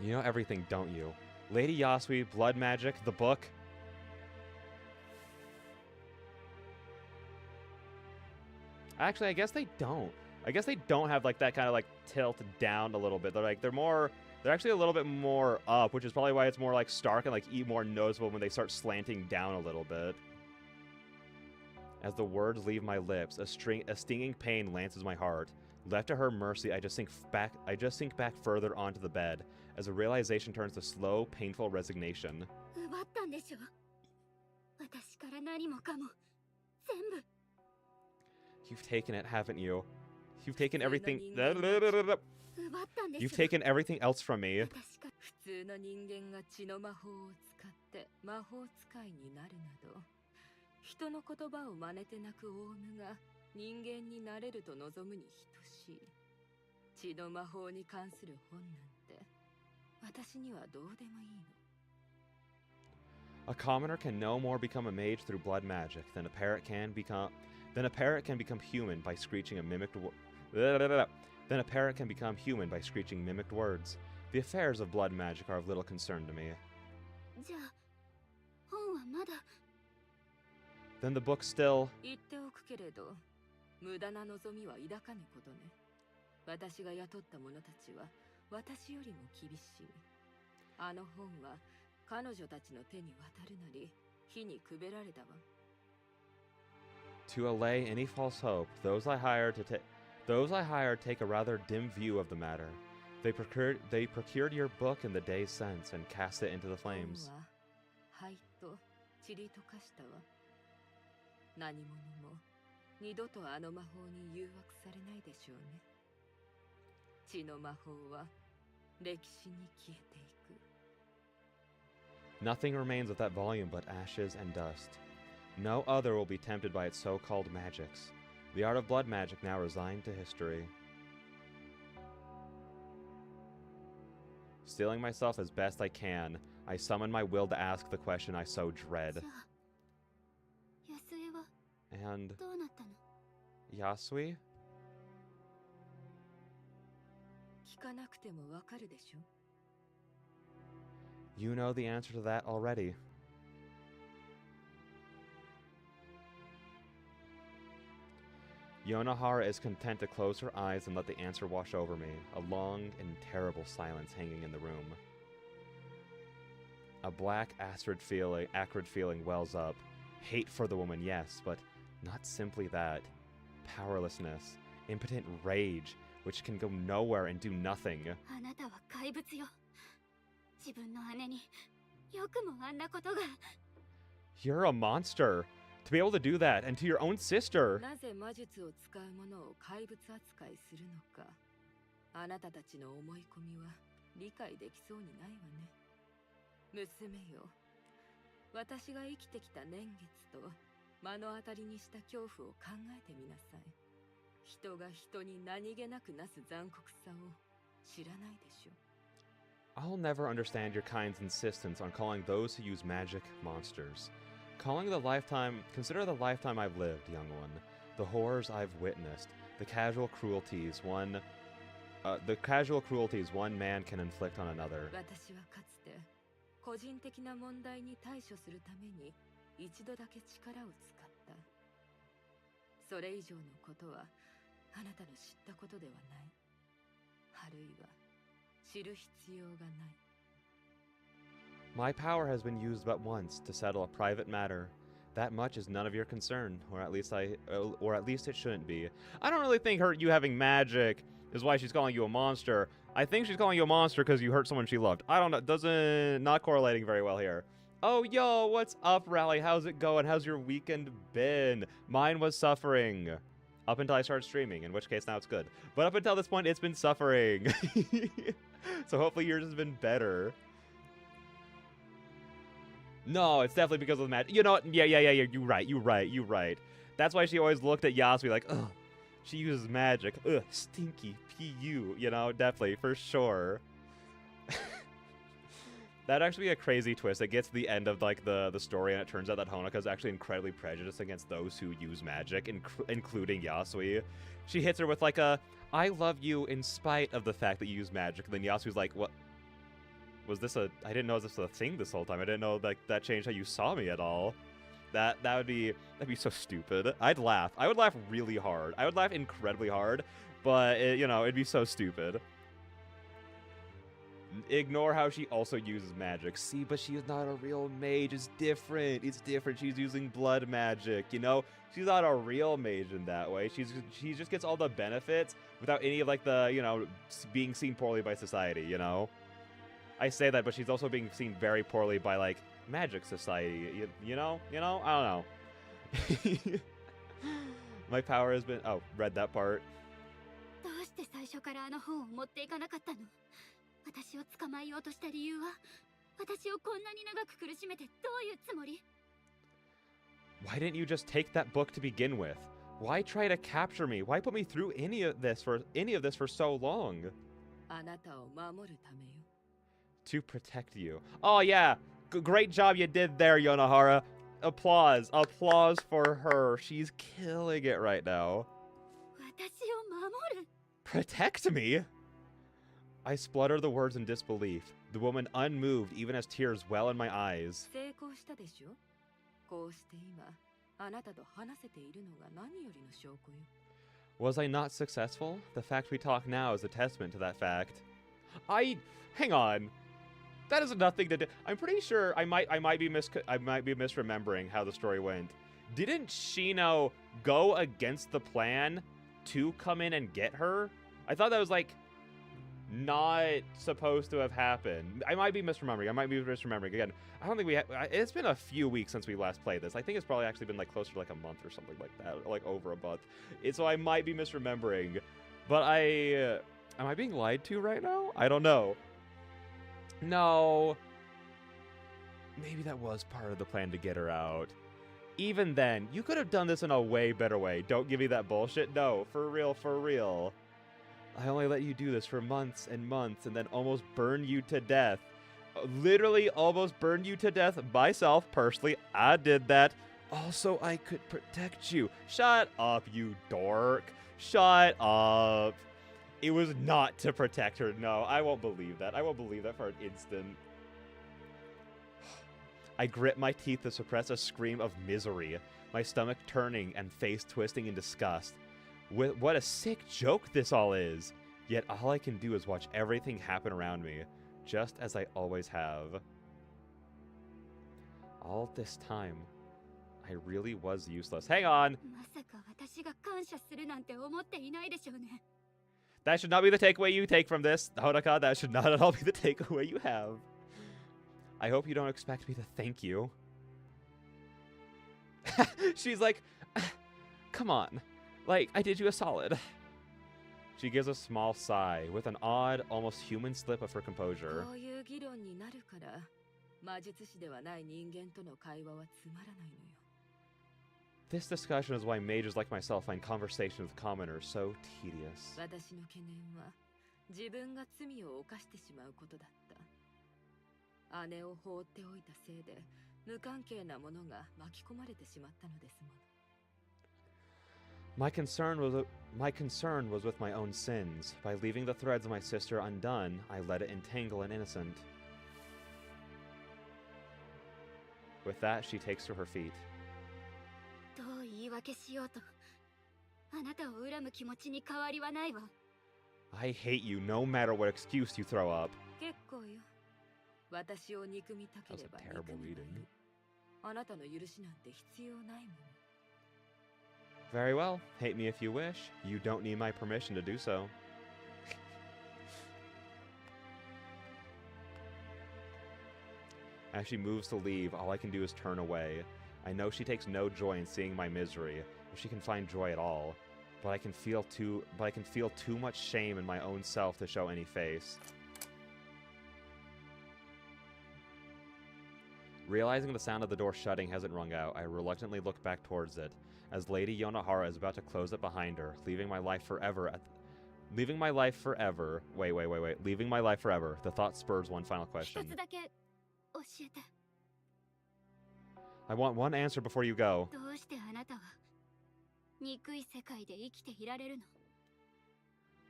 You know everything, don't you? Lady Yasui, blood magic, the book. Actually, I guess they don't. I guess they don't have like that kind of like tilt down a little bit. They're actually a little bit more up, which is probably why it's more like stark and like more noticeable when they start slanting down a little bit. As the words leave my lips, a stinging pain lances my heart. Left to her mercy, I just sink back further onto the bed, as the realization turns to slow, painful resignation.
奪ったんでしょ。私から何もかも、全部。
You've taken it, haven't you? You've taken everything.
奪ったんでしょ。
You've taken everything else from me.
私から。
普通の人間が血の魔法を使って魔法使いになるなど、人の言葉を真似て泣くオウムが人間になれると望むに等しい。血の魔法に関する本なんて私にはどうでもいいの。
A commoner can no more become a mage through blood magic than a parrot can become human by screeching mimicked words. The affairs of blood magic are of little concern to me.
じゃあ、本はまだ。
Then the book still.
言っておくけれど、無駄な望みは抱かぬことね。私が雇った者たちは私よりも厳しい。あの本は彼女たちの手に渡るなり火にくべられたわ。
To allay any false hope, those I hired take a rather dim view of the matter. They procured your book in the day's sense and cast it into the flames.
本は灰と塵と化したわ。何者も二度とあの魔法に誘惑されないでしょうね。血の魔法は歴史に消えていく。
Nothing remains of that volume but ashes and dust. No other will be tempted by its so-called magics. The art of blood magic now resigned to history. Steeling myself as best I can, I summon my will to ask the question I so dread.
じゃあ安江は
And
どうなったの？
Yasui?
聞かなくてもわかるでしょ。
You know the answer to that already. Yonohara is content to close her eyes and let the answer wash over me, a long and terrible silence hanging in the room. A black, acrid feeling wells up. Hate for the woman, yes, but not simply that. Powerlessness, impotent rage, which can go nowhere and do nothing.
あなたは怪物よ。自分の姉によくもあんなことが。
You're a monster. To be able to do that, and to your own sister.
なぜ魔術を使う者を怪物扱いするのか。あなたたちの思い込みは理解できそうにないわね。娘よ。私が生きてきた年月と目の当たりにした恐怖を考えてみなさい。人が人に何気なくなす残酷さを知らないでしょ。
I'll never understand your kind's insistence on calling those who use magic monsters. Consider the lifetime I've lived, young one. The horrors I've witnessed, the casual cruelties one man can inflict on another.
私はかつて個人的な問題に対処するために一度だけ力を使った。それ以上のことはあなたの知ったことではない。あるいは知る必要がない。
My power has been used but once to settle a private matter. That much is none of your concern, or at least it shouldn't be. I don't really think you having magic is why she's calling you a monster. I think she's calling you a monster because you hurt someone she loved. I don't know. Not correlating very well here. Oh, yo, what's up, Rally? How's it going? How's your weekend been? Mine was suffering. Up until I started streaming, in which case now it's good. But up until this point, it's been suffering. So hopefully yours has been better. No, it's definitely because of the magic. You know what? Yeah, you're right. That's why she always looked at Yasui like, ugh, she uses magic. Ugh, stinky, PU, you know, definitely, for sure. That'd actually be a crazy twist. It gets to the end of, like, the story, and it turns out that Honeka's actually incredibly prejudiced against those who use magic, including Yasui. She hits her with, like, I love you in spite of the fact that you use magic. And then Yasui's like, what? Was this I didn't know this was a thing this whole time. I didn't know that changed how you saw me at all. That'd be so stupid. I'd laugh. I would laugh really hard. I would laugh incredibly hard, but it'd be so stupid. Ignore how she also uses magic. See, but she is not a real mage. It's different. She's using blood magic, you know? She's not a real mage in that way. She just gets all the benefits without any of, like, the, being seen poorly by society, you know? I say that, but she's also being seen very poorly by, like, magic society, you know? I don't know. My power has been... Oh, read that part.
どうして最初からあの本を持っていかなかったの？私を捕まえようとした理由は、私をこんなに長く苦しめてどういうつもり？
Why didn't you just take that book to begin with? Why try to capture me? Why put me through any of this for so long?
あなたを守るためよ。
To protect you. Oh yeah, great job you did there, Yonohara. Applause for her. She's killing it right now.
私を守る？
Protect me? I spluttered the words in disbelief, the woman unmoved even as tears well in my eyes.
成功したでしょ。こうして今あなたと話せているのが何よりの証拠よ。
Was I not successful? The fact we talk now is a testament to that fact. Hang on. That has nothing to do. I'm pretty sure I might be misremembering how the story went. Didn't Shino go against the plan to come in and get her? I thought that was, like, not supposed to have happened. I might be misremembering. Again, I don't think it's been a few weeks since we last played this. I think it's probably actually been, like, closer to, like, a month or something like that, or, like, over a month. So I might be misremembering. But am I being lied to right now? I don't know. No. Maybe that was part of the plan to get her out. Even then, you could have done this in a way better way. Don't give me that bullshit. No, for real, for real. I only let you do this for months and months and then almost burn you to death. Literally almost burned you to death myself, personally. I did that. Also, I could protect you. Shut up, you dork. Shut up. It was not to protect her. No, I won't believe that. I won't believe that for an instant. I grit my teeth to suppress a scream of misery, my stomach turning and face twisting in disgust. What a sick joke this all is. Yet all I can do is watch everything happen around me, just as I always have. All this time, I really was useless. Hang on! That should not be the takeaway you take from this, Hodaka. That should not at all be the takeaway you have. I hope you don't expect me to thank you. She's like, come on. Like, I did you a solid. She gives a small sigh, with an odd, almost human slip of her composure. This discussion is why mages like myself find conversation with commoners so tedious. My concern was with my own sins. By leaving the threads of my sister undone, I let it entangle an innocent. With that, she takes to her feet. I hate you no matter what excuse you throw up. That was a terrible reading. Very well. Hate me if you wish. You don't need my permission to do so. As she moves to leave, all I can do is turn away. I know she takes no joy in seeing my misery, if she can find joy at all. But I can feel too much shame in my own self to show any face. Realizing the sound of the door shutting hasn't rung out, I reluctantly look back towards it, as Lady Yonahara is about to close it behind her, leaving my life forever. Leaving my life forever. Wait. Leaving my life forever. The thought spurs one final question. I want one answer before you go.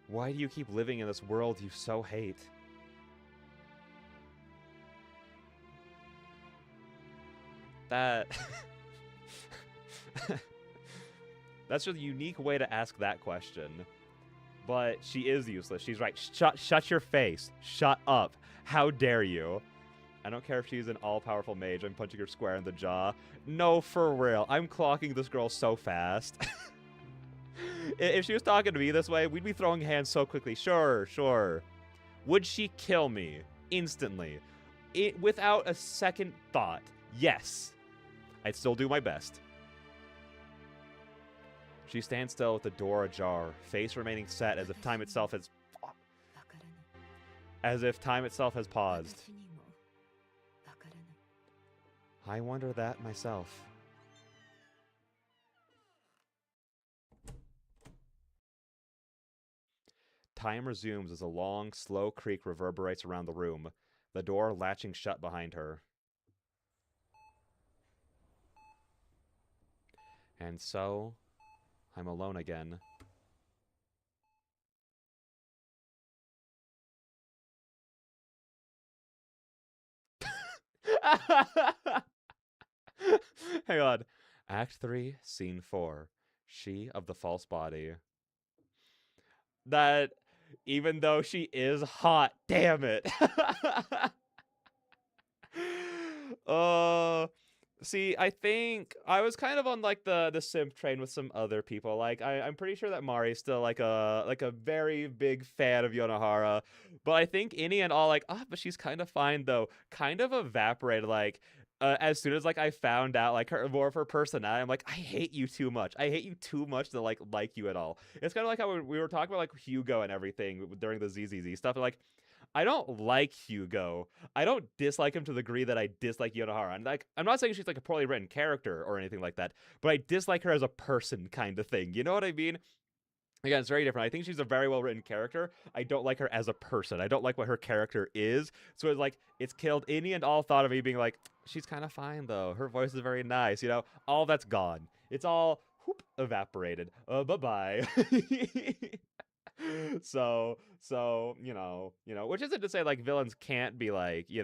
Why do you keep living in this world you so hate? That... That's a unique way to ask that question. But she is useless. She's right. Shut your face. Shut up. How dare you? I don't care if she's an all-powerful mage. I'm punching her square in the jaw. No, for real. I'm clocking this girl so fast. If she was talking to me this way, we'd be throwing hands so quickly. Sure. Would she kill me instantly? Without a second thought? Yes. I'd still do my best. She stands still with the door ajar, face remaining set as if time itself has... paused. I wonder that myself. Time resumes as a long, slow creak reverberates around the room, the door latching shut behind her. And so, I'm alone again. Hang on. Act 3, Scene 4. She of the false body. That, even though she is hot, damn it. See, I think I was kind of on like the simp train with some other people. Like I'm pretty sure that Mari's still like a very big fan of Yonohara, but I think any and all like, but she's kind of fine though, kind of evaporated. Like as soon as like I found out like more of her personality, I'm like, I hate you too much. I hate you too much to like you at all. It's kind of like how we were talking about like Hugo and everything during the ZZZ stuff. Like I don't like Hugo. I don't dislike him to the degree that I dislike Yonohara. And like, I'm not saying she's like a poorly written character or anything like that, but I dislike her as a person, kind of thing. You know what I mean? Again, it's very different. I think she's a very well written character. I don't like her as a person. I don't like what her character is. So it's like it's killed any and all thought of me being like, she's kind of fine though. Her voice is very nice. You know, all that's gone. It's all whoop evaporated. Bye bye. So which isn't to say like villains can't be like, you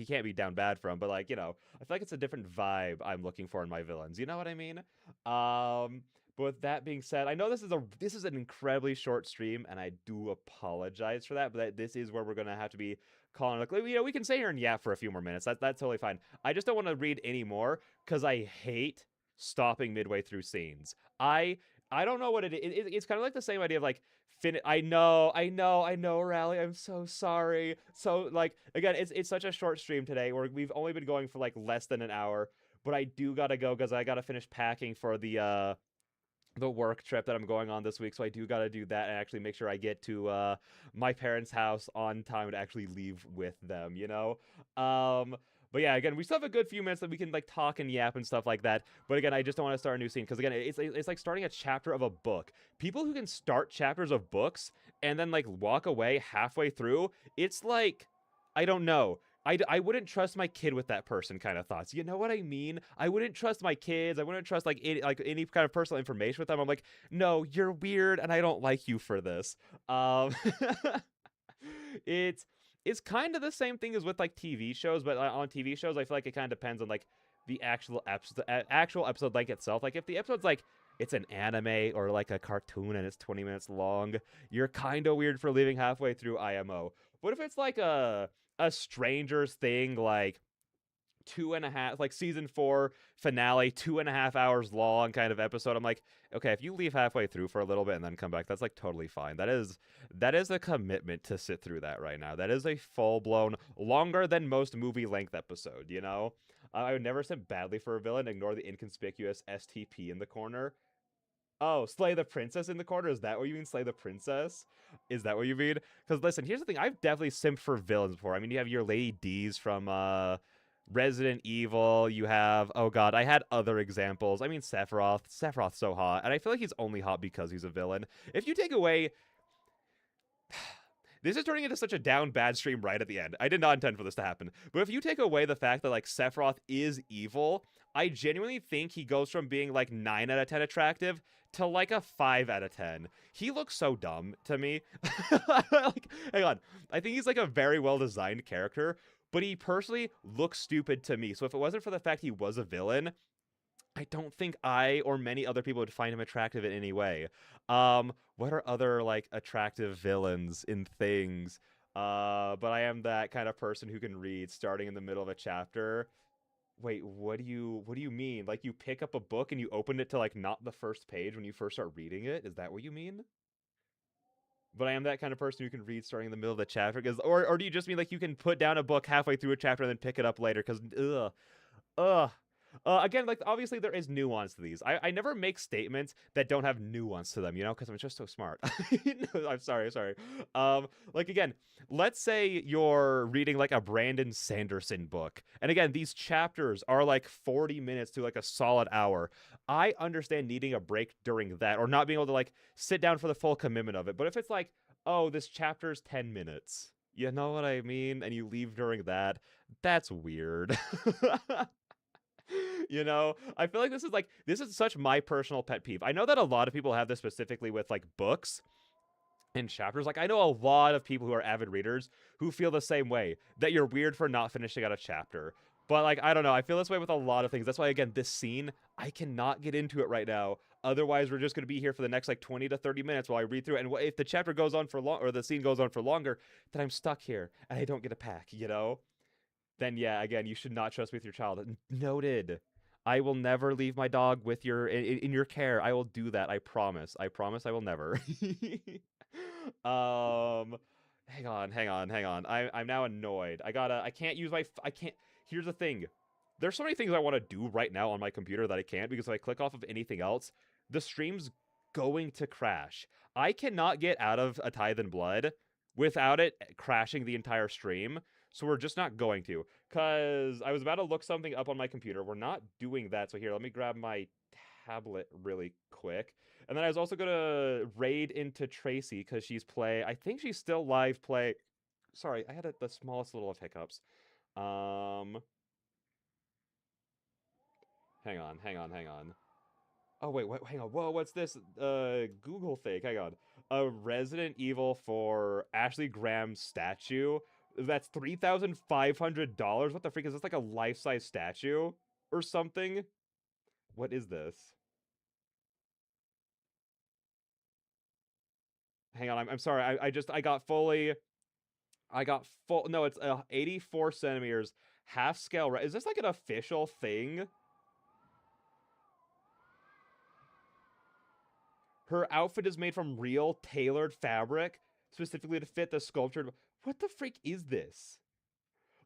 can't be down bad from, but like, I feel like it's a different vibe I'm looking for in my villains. You know what I mean? But with that being said, I know this is an incredibly short stream, and I do apologize for that. But this is where we're gonna have to be calling. Like, we can stay here and yap for a few more minutes. That's totally fine. I just don't want to read any more because I hate stopping midway through scenes. I don't know what it is. It's kind of like the same idea of like I know, Rally. I'm so sorry. So like again, it's such a short stream today where we've only been going for like less than an hour, but I do gotta go because I gotta finish packing for the work trip that I'm going on this week, so I do got to do that and actually make sure I get to my parents' house on time to actually leave with them, But yeah, again, we still have a good few minutes that we can like talk and yap and stuff like that. But again, I just don't want to start a new scene because again, it's like starting a chapter of a book. People who can start chapters of books and then like walk away halfway through, it's like I don't know. I wouldn't trust my kid with that person kind of thoughts. You know what I mean? I wouldn't trust my kids. I wouldn't trust like any kind of personal information with them. I'm like, no, you're weird, and I don't like you for this. It's kind of the same thing as with like TV shows, but on TV shows, I feel like it kind of depends on like the actual episode length itself. Like if the episode's like it's an anime or like a cartoon and it's 20 minutes long, you're kind of weird for leaving halfway through IMO. What if it's like a Stranger's Thing, like 2.5, like season 4 finale, 2.5 hours long kind of episode? I'm like, okay, if you leave halfway through for a little bit and then come back, that's like totally fine. That is a commitment to sit through that right now. That is a full-blown, longer than most movie length episode, I would never sit badly for a villain, ignore the inconspicuous STP in the corner. Oh, slay the princess in the corner? Is that what you mean? Slay the princess? Is that what you mean? Because listen, here's the thing. I've definitely simped for villains before. I mean, you have your Lady D's from Resident Evil. You have, oh god, I had other examples. I mean, Sephiroth. Sephiroth's so hot. And I feel like he's only hot because he's a villain. If you take away... This is turning into such a down bad stream right at the end. I did not intend for this to happen. But if you take away the fact that, like, Sephiroth is evil, I genuinely think he goes from being, like, 9 out of 10 attractive to, like, a 5 out of 10. He looks so dumb to me. Like, hang on. I think he's, like, a very well-designed character, but he personally looks stupid to me. So if it wasn't for the fact he was a villain, I don't think I or many other people would find him attractive in any way. What are other like attractive villains in things? But I am that kind of person who can read starting in the middle of a chapter. Wait, what do you mean? Like you pick up a book and you open it to like not the first page when you first start reading it? Is that what you mean? But I am that kind of person who can read starting in the middle of the chapter, or do you just mean like you can put down a book halfway through a chapter and then pick it up later? Because ugh. Again, like obviously there is nuance to these. I never make statements that don't have nuance to them, because I'm just so smart. No, I'm sorry. Like again, let's say you're reading like a Brandon Sanderson book, and again, these chapters are like 40 minutes to like a solid hour. I understand needing a break during that, or not being able to like sit down for the full commitment of it. But if it's like, oh, this chapter's 10 minutes, you know what I mean, and you leave during that, that's weird. I feel like this is such my personal pet peeve. I know that a lot of people have this specifically with like books and chapters. Like I know a lot of people who are avid readers who feel the same way, that you're weird for not finishing out a chapter. But like I don't know, I feel this way with a lot of things. That's why again, this scene, I cannot get into it right now. Otherwise, we're just going to be here for the next like 20 to 30 minutes while I read through it. And if the chapter goes on for long, or the scene goes on for longer, then I'm stuck here and I don't get a pack, Then yeah, again, you should not trust with your child. Noted. I will never leave my dog with in your care. I will do that. I promise. I promise I will never. Hang on. I'm now annoyed. I can't use I can't. Here's the thing. There's so many things I want to do right now on my computer that I can't, because if I click off of anything else, the stream's going to crash. I cannot get out of A Tithe in Blood without it crashing the entire stream. So we're just not going to. Because I was about to look something up on my computer. We're not doing that. So here, let me grab my tablet really quick. And then I was also going to raid into Tracy because I think she's still live play. Sorry, I had the smallest little of hiccups. Hang on. Oh, wait, hang on. Whoa, what's this? Google thing. Hang on. A Resident Evil 4 Ashley Graham statue. That's $3,500. What the freak is this? Like a life-size statue or something? What is this? Hang on. I'm sorry. I got fully. No, it's 84 centimeters, half scale. Is this like an official thing? Her outfit is made from real tailored fabric, specifically to fit the sculptured. What the freak is this?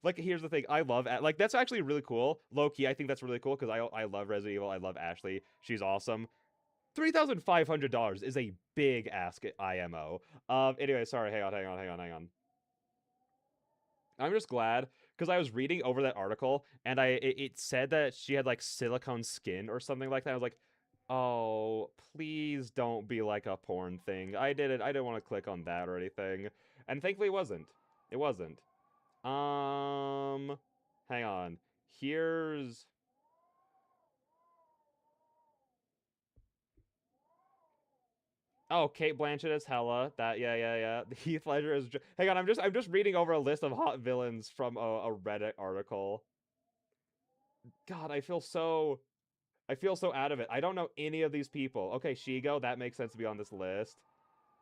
Like, here's the thing. I love, like, that's actually really cool. Low-key, I think that's really cool because I love Resident Evil. I love Ashley. She's awesome. $3,500 is a big ask at IMO. Anyway, sorry. Hang on. I'm just glad because I was reading over that article and it said that she had like silicone skin or something like that. I was like, oh, please don't be like a porn thing. I didn't want to click on that or anything. And thankfully it wasn't. It wasn't. Hang on. Here's... Oh, Kate Blanchett is Hella. That, yeah. Heath Ledger is... Hang on, I'm just reading over a list of hot villains from a Reddit article. God, I feel so out of it. I don't know any of these people. Okay, Shigo, that makes sense to be on this list.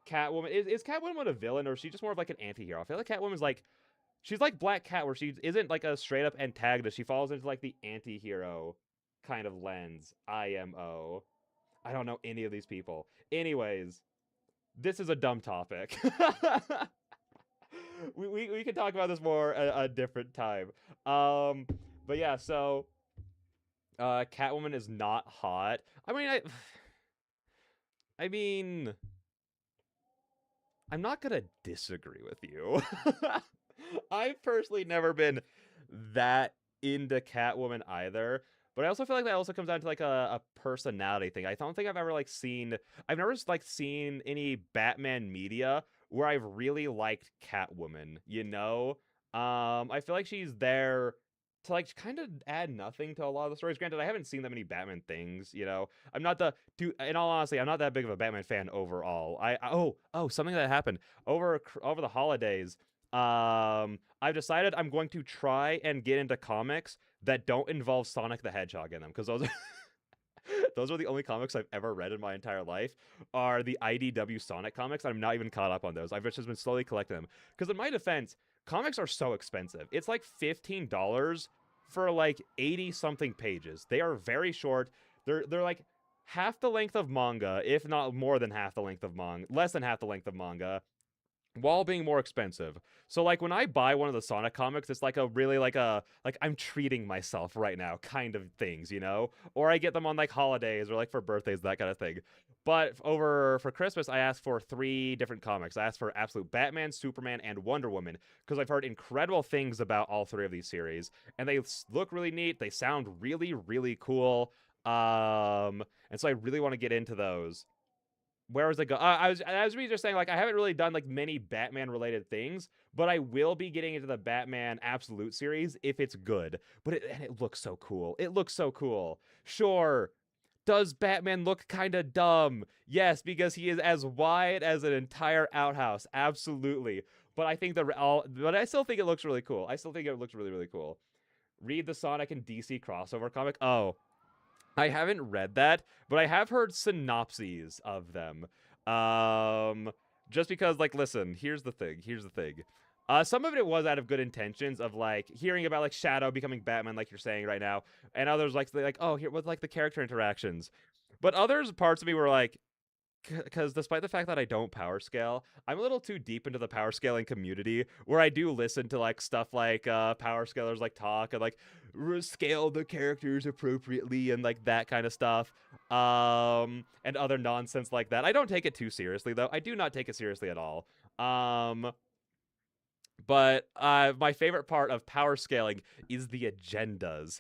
Catwoman, is Catwoman a villain or is she just more of like an anti-hero? I feel like Catwoman's like, she's like Black Cat where she isn't like a straight up antagonist. She falls into like the anti-hero kind of lens. IMO. I don't know any of these people. Anyways, this is a dumb topic. we can talk about this more a different time. But yeah, so Catwoman is not hot. I mean, I'm not gonna disagree with you. I've personally never been that into Catwoman either. But I also feel like that also comes down to like a personality thing. I don't think I've ever I've never like seen any Batman media where I've really liked Catwoman, you know? I feel like she's there to like kind of add nothing to a lot of the stories. Granted, I haven't seen that many Batman things, you know. I'm not in all honesty, I'm not that big of a Batman fan overall. Something that happened over the holidays. I've decided I'm going to try and get into comics that don't involve Sonic the Hedgehog in them, because those are the only comics I've ever read in my entire life, are the IDW Sonic comics. I'm not even caught up on those. I've just been slowly collecting them. Because in my defense, comics are so expensive. It's like $15 for like 80-something pages. They are very short. They're like half the length of manga, if not more than half the length of manga, less than half the length of manga, while being more expensive. So like when I buy one of the Sonic comics, it's like a really like I'm treating myself right now kind of things, you know? Or I get them on like holidays or like for birthdays, that kind of thing. But for Christmas, I asked for 3 different comics. I asked for Absolute Batman, Superman, and Wonder Woman because I've heard incredible things about all 3 of these series, and they look really neat. They sound really, really cool. And so I really want to get into those. Where was I go? I was really just saying, like, I haven't really done like many Batman related things, but I will be getting into the Batman Absolute series if it's good. But it looks so cool. It looks so cool. Sure. Does Batman look kind of dumb? Yes, because he is as wide as an entire outhouse. Absolutely. But I think but I still think it looks really cool. I still think it looks really, really cool. Read the Sonic and DC crossover comic. Oh, I haven't read that, but I have heard synopses of them. Just because, like, listen, here's the thing. Some of it was out of good intentions of, like, hearing about, like, Shadow becoming Batman, like you're saying right now, and others, like, oh, here, with, like, the character interactions. But others parts of me were like, because despite the fact that I don't power scale, I'm a little too deep into the power scaling community where I do listen to like stuff like power scalers like talk and like scale the characters appropriately and like that kind of stuff, and other nonsense like that. I don't take it too seriously though. I do not take it seriously at all. But my favorite part of power scaling is the agendas.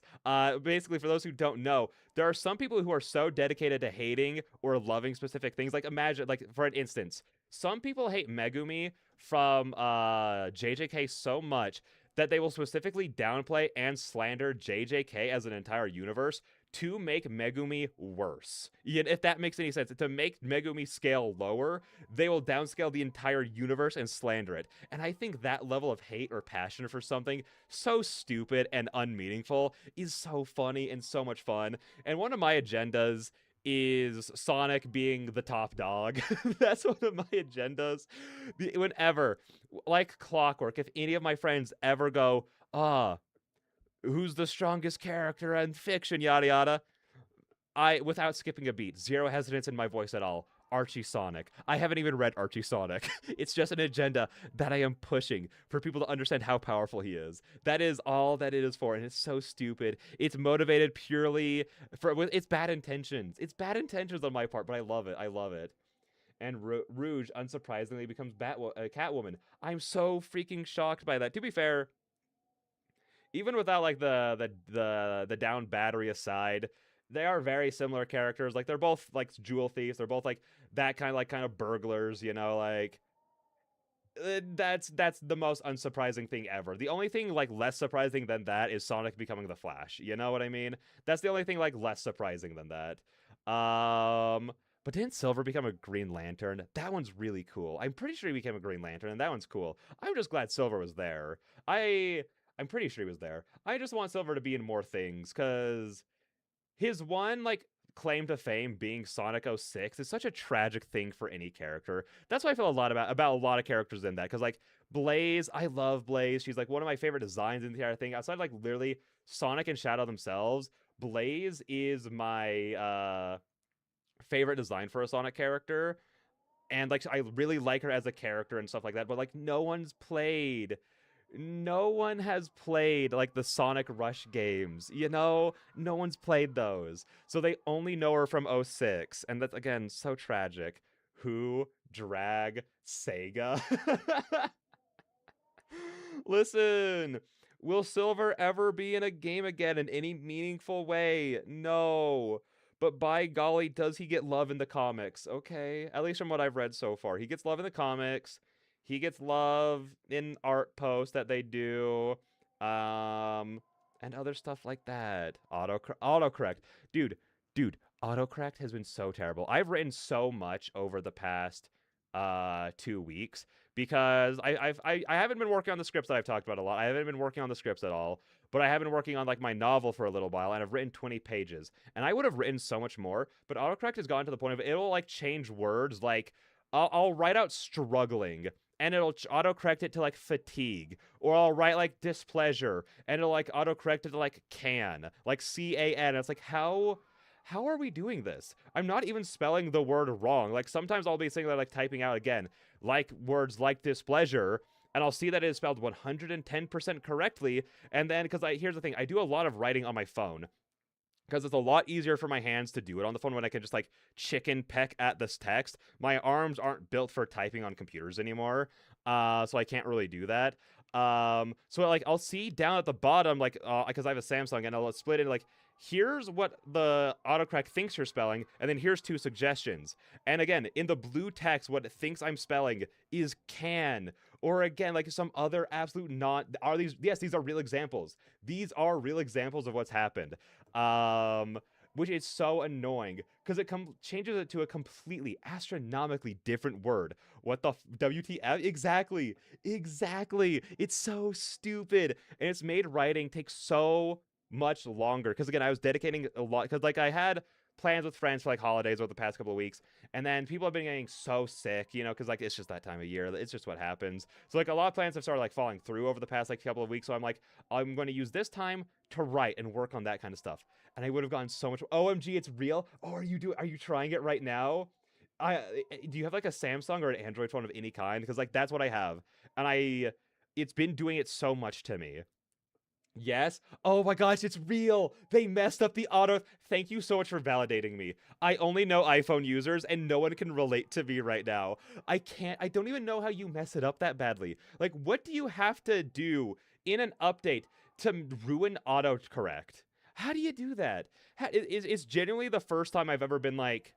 Basically, for those who don't know, there are some people who are so dedicated to hating or loving specific things. Like, imagine, like, for an instance, some people hate Megumi from JJK so much that they will specifically downplay and slander JJK as an entire universe to make Megumi worse. Yet, if that makes any sense, to make Megumi scale lower, they will downscale the entire universe and slander it. And I think that level of hate or passion for something so stupid and unmeaningful is so funny and so much fun. And one of my agendas is Sonic being the top dog. That's one of my agendas. Whenever, like clockwork, if any of my friends ever go, who's the strongest character in fiction, yada yada, I, without skipping a beat, zero hesitance in my voice at all. Archie Sonic. I haven't even read Archie Sonic. It's just an agenda that I am pushing for people to understand how powerful he is. That is all that it is for, and it's so stupid. It's motivated purely for it's bad intentions. It's bad intentions on my part, but I love it. I love it. And Rouge unsurprisingly becomes Catwoman. I'm so freaking shocked by that. To be fair, even without like the down battery aside, they are very similar characters. Like they're both like jewel thieves. They're both like that kind of burglars. You know, like that's the most unsurprising thing ever. The only thing like less surprising than that is Sonic becoming the Flash. You know what I mean? That's the only thing like less surprising than that. But didn't Silver become a Green Lantern? That one's really cool. I'm pretty sure he became a Green Lantern, and that one's cool. I'm just glad Silver was there. I'm pretty sure he was there. I just want Silver to be in more things, cause his one like claim to fame being Sonic 06 is such a tragic thing for any character. That's why I feel a lot about a lot of characters in that. Because like Blaze, I love Blaze. She's like one of my favorite designs in the entire thing. Outside like literally Sonic and Shadow themselves, Blaze is my favorite design for a Sonic character. And like I really like her as a character and stuff like that. But like no one has played like the Sonic Rush games, you know? No one's played those. So they only know her from '06, and that's again so tragic. Who drag Sega? Listen, will Silver ever be in a game again in any meaningful way? No. But by golly, does he get love in the comics? Okay, at least from what I've read so far. He gets love in the comics. He gets love in art posts that they do. And other stuff like that. Autocorrect. Dude, autocorrect has been so terrible. I've written so much over the past 2 weeks because I haven't been working on the scripts that I've talked about a lot. I haven't been working on the scripts at all, but I have been working on like my novel for a little while, and I've written 20 pages. And I would have written so much more, but autocorrect has gotten to the point of it'll like change words. Like I'll write out struggling, and it'll autocorrect it to like fatigue, or I'll write like displeasure, and it'll like autocorrect it to like like CAN. It's like how are we doing this? I'm not even spelling the word wrong. Like sometimes I'll be sitting there like typing out again, like words like displeasure, and I'll see that it is spelled 110% correctly. And then because here's the thing, I do a lot of writing on my phone because it's a lot easier for my hands to do it on the phone when I can just like chicken peck at this text. My arms aren't built for typing on computers anymore, so I can't really do that. So like I'll see down at the bottom, like because I have a Samsung, and I'll split it like here's what the autocorrect thinks you're spelling, and then here's two suggestions. And again, in the blue text, what it thinks I'm spelling is can, or again, like some other absolute not. Are these? Yes, these are real examples. These are real examples of what's happened. Which is so annoying because it changes it to a completely astronomically different word. What the WTF? Exactly. It's so stupid, and it's made writing take so much longer because again I was dedicating a lot because like I had plans with friends for like holidays over the past couple of weeks, and then people have been getting so sick, you know, because like it's just that time of year, it's just what happens. So like a lot of plans have started like falling through over the past like couple of weeks, so I'm like, I'm going to use this time to write and work on that kind of stuff. And I would have gotten so much. OMG, it's real. Oh, are you trying it right now? Do you have like a Samsung or an Android phone of any kind? Because like that's what I have, and it's been doing it so much to me. Yes. Oh my gosh, it's real. They messed up the auto. Thank you so much for validating me. I only know iPhone users and no one can relate to me right now. I don't even know how you mess it up that badly. Like, what do you have to do in an update to ruin autocorrect? How do you do that? It's genuinely the first time I've ever been like,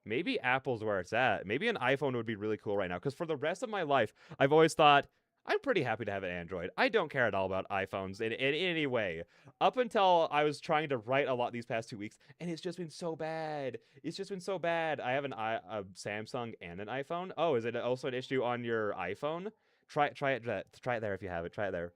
maybe Apple's where it's at. Maybe an iPhone would be really cool right now. Because for the rest of my life, I've always thought, I'm pretty happy to have an Android. I don't care at all about iPhones in any way. Up until I was trying to write a lot these past 2 weeks, and it's just been so bad. It's just been so bad. I have a Samsung and an iPhone. Oh, is it also an issue on your iPhone? Try it there if you have it. Try it there.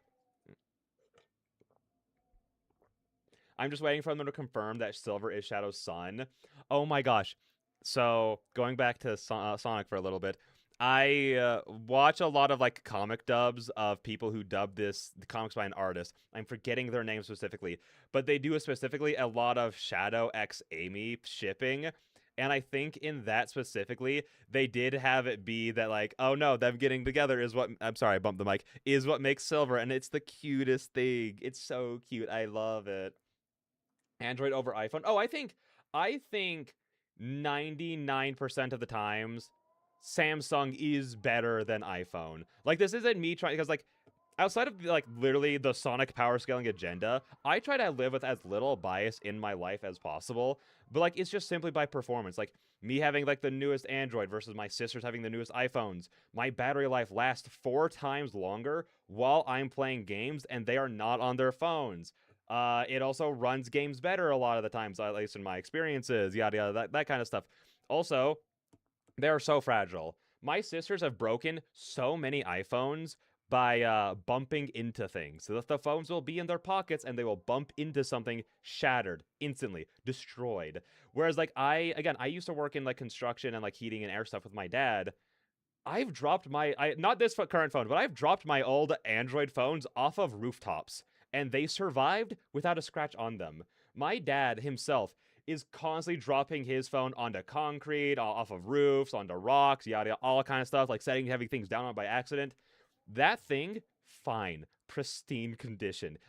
I'm just waiting for them to confirm that Silver is Shadow's son. Oh my gosh. So, going back to Sonic for a little bit, I watch a lot of like comic dubs of people who dub the comics by an artist. I'm forgetting their name specifically, but they do specifically a lot of Shadow x Amy shipping. And I think in that specifically, they did have it be that like, oh no, them getting together is what I'm sorry, I bumped the mic, is what makes Silver, and it's the cutest thing. It's so cute. I love it. Android over iPhone. Oh, I think 99% of the times Samsung is better than iPhone. Like this isn't me trying because like outside of like literally the Sonic power scaling agenda, I try to live with as little bias in my life as possible. But like it's just simply by performance. Like me having like the newest Android versus my sisters having the newest iPhones. My battery life lasts 4 times longer while I'm playing games and they are not on their phones. It also runs games better a lot of the times, at least in my experiences, yada yada, that kind of stuff. Also, they are so fragile. My sisters have broken so many iPhones by bumping into things. So that the phones will be in their pockets and they will bump into something, shattered, instantly, destroyed. Whereas like I used to work in like construction and like heating and air stuff with my dad. I've dropped not this current phone, but I've dropped my old Android phones off of rooftops, and they survived without a scratch on them. My dad himself is constantly dropping his phone onto concrete, off of roofs, onto rocks, yada yada, all kind of stuff, like setting heavy things down on by accident. That thing, fine, pristine condition.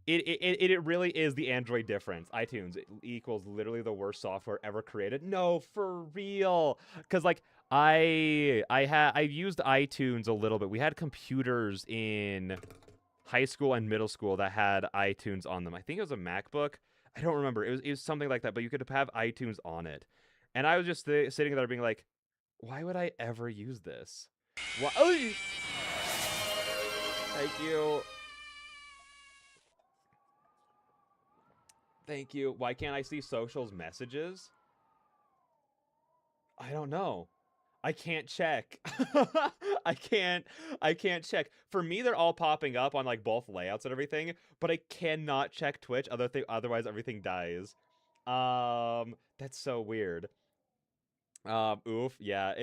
It really is the Android difference. iTunes equals literally the worst software ever created. No, for real. Because like I used iTunes a little bit. We had computers in high school and middle school that had iTunes on them. I think it was a MacBook. I don't remember. It was something like that, but you could have iTunes on it. And I was just sitting there being like, why would I ever use this? Why? Oh! Thank you. Thank you. Why can't I see socials messages? I don't know. I can't check. I can't I can't check. For me, they're all popping up on like both layouts and everything, but I cannot check Twitch otherwise everything dies. That's so weird. Oof, yeah,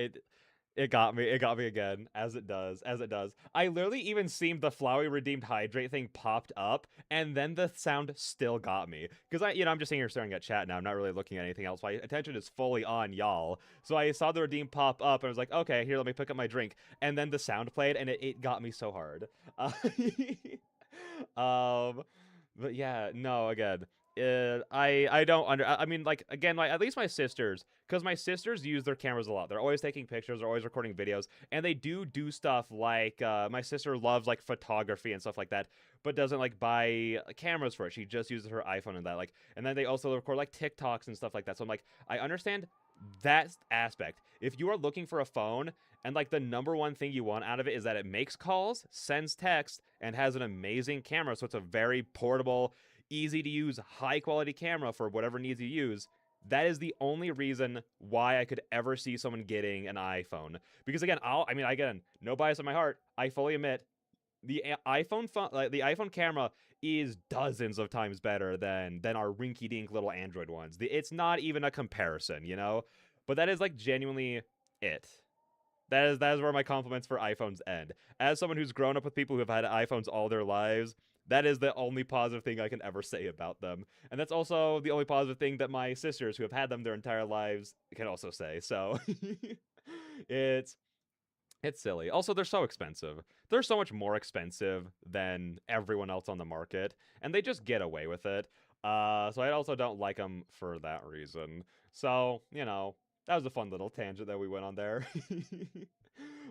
it got me. It got me again, as it does, as it does. I literally even seen the Flowey Redeemed Hydrate thing popped up, and then the sound still got me. Because I'm just sitting here staring at chat now. I'm not really looking at anything else. My attention is fully on y'all. So I saw the Redeem pop up, and I was like, okay, here, let me pick up my drink. And then the sound played, and it got me so hard. Um, but yeah, no, again, I don't I mean, like, again, at least my sisters, because my sisters use their cameras a lot. They're always taking pictures, they're always recording videos, and they do stuff like my sister loves like photography and stuff like that, but doesn't like buy cameras for it. She just uses her iPhone and that, like, and then they also record like TikToks and stuff like that. So I'm like, I understand that aspect. If you are looking for a phone and like the number one thing you want out of it is that it makes calls, sends text, and has an amazing camera, so it's a very portable, easy to use, high quality camera for whatever needs you use. That is the only reason why I could ever see someone getting an iPhone. Because again, again, no bias in my heart. I fully admit the the iPhone camera is dozens of times better than our rinky-dink little Android ones. It's not even a comparison, you know. But that is like genuinely it. That is where my compliments for iPhones end. As someone who's grown up with people who have had iPhones all their lives, that is the only positive thing I can ever say about them. And that's also the only positive thing that my sisters who have had them their entire lives can also say. So it's It's silly. Also, they're so expensive. They're so much more expensive than everyone else on the market, and they just get away with it. So I also don't like them for that reason. So, that was a fun little tangent that we went on there.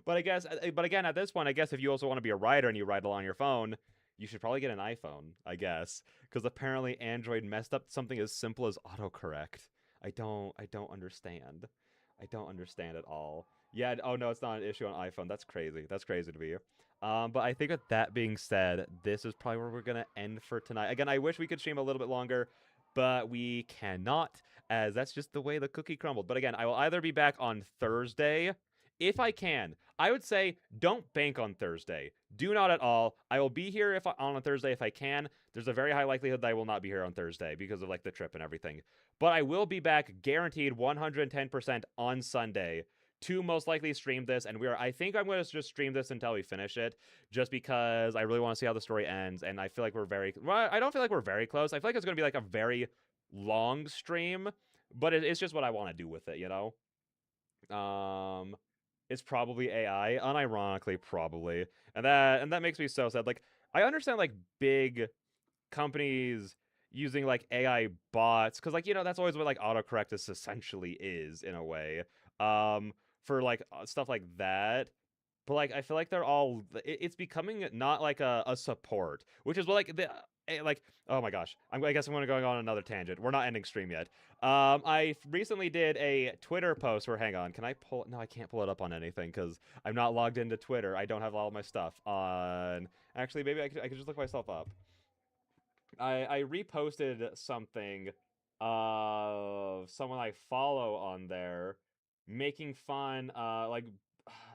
But I guess, but again, at this point, I guess if you also want to be a writer and you write along your phone, you should probably get an iPhone, I guess, because apparently Android messed up something as simple as autocorrect. I don't understand. I don't understand at all. Yeah, oh no, it's not an issue on iPhone. That's crazy. That's crazy to me. But I think with that being said, this is probably where we're gonna end for tonight. Again, I wish we could stream a little bit longer, but we cannot, as that's just the way the cookie crumbled. But again, I will either be back on Thursday, if I can. I would say don't bank on Thursday. Do not at all. I will be here on a Thursday if I can. There's a very high likelihood that I will not be here on Thursday because of like the trip and everything. But I will be back guaranteed 110% on Sunday to most likely stream this, and I think I'm going to just stream this until we finish it, just because I really want to see how the story ends, and I feel like I don't feel like we're very close. I feel like it's going to be like a very long stream, but it's just what I want to do with it, It's probably AI, unironically probably, and that makes me so sad. Like, I understand like big companies using like AI bots, because like that's always what like autocorrect essentially is in a way. For like stuff like that. But like I feel like it's becoming not like a support, which is what like like, oh my gosh, I guess I'm gonna go on another tangent. We're not ending stream yet. I recently did a Twitter post where, hang on, can I pull? No, I can't pull it up on anything because I'm not logged into Twitter. I don't have all my stuff on. Actually, maybe I could just look myself up. I reposted something of someone I follow on there making fun like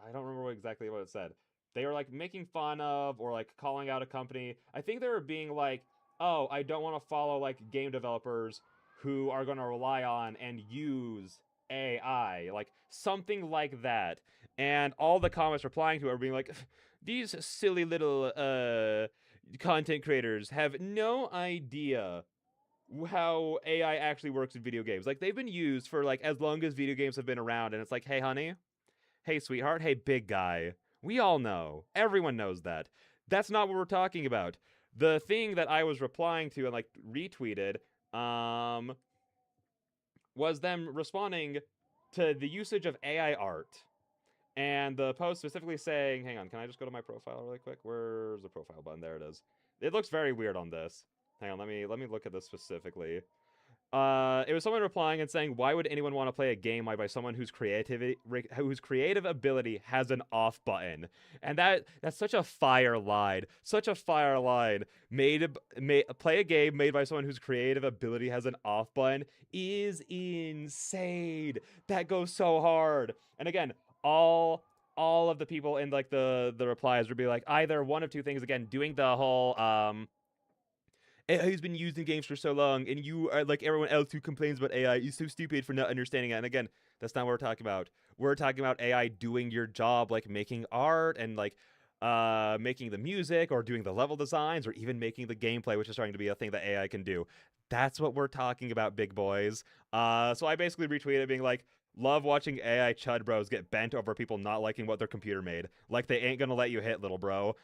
I don't remember exactly what it said. They were like making fun of or like calling out a company. I think they were being like, "Oh, I don't want to follow like game developers who are going to rely on and use AI." Like something like that. And all the comments replying to it were being like, "These silly little content creators have no idea how AI actually works in video games. Like they've been used for like as long as video games have been around, and it's like, hey honey, hey sweetheart, hey big guy. We all know. Everyone knows that. That's not what we're talking about. The thing that I was replying to and like retweeted was them responding to the usage of AI art. And the post specifically saying, hang on, can I just go to my profile really quick? Where's the profile button? There it is. It looks very weird on this. Hang on, let me look at this specifically. It was someone replying and saying, "Why would anyone want to play a game made by someone whose creative ability has an off button?" And that's such a fire line. Such a fire line. Play a game made by someone whose creative ability has an off button is insane. That goes so hard. And again, all of the people in like the replies would be like either one of two things. Again, doing the whole AI has been used in games for so long, and you are like everyone else who complains about AI is so stupid for not understanding it. And again, that's not what we're talking about. We're talking about AI doing your job, like making art and like making the music or doing the level designs or even making the gameplay, which is starting to be a thing that AI can do. That's what we're talking about, big boys. So I basically retweeted being like, love watching AI chud bros get bent over people not liking what their computer made. Like they ain't gonna let you hit, little bro.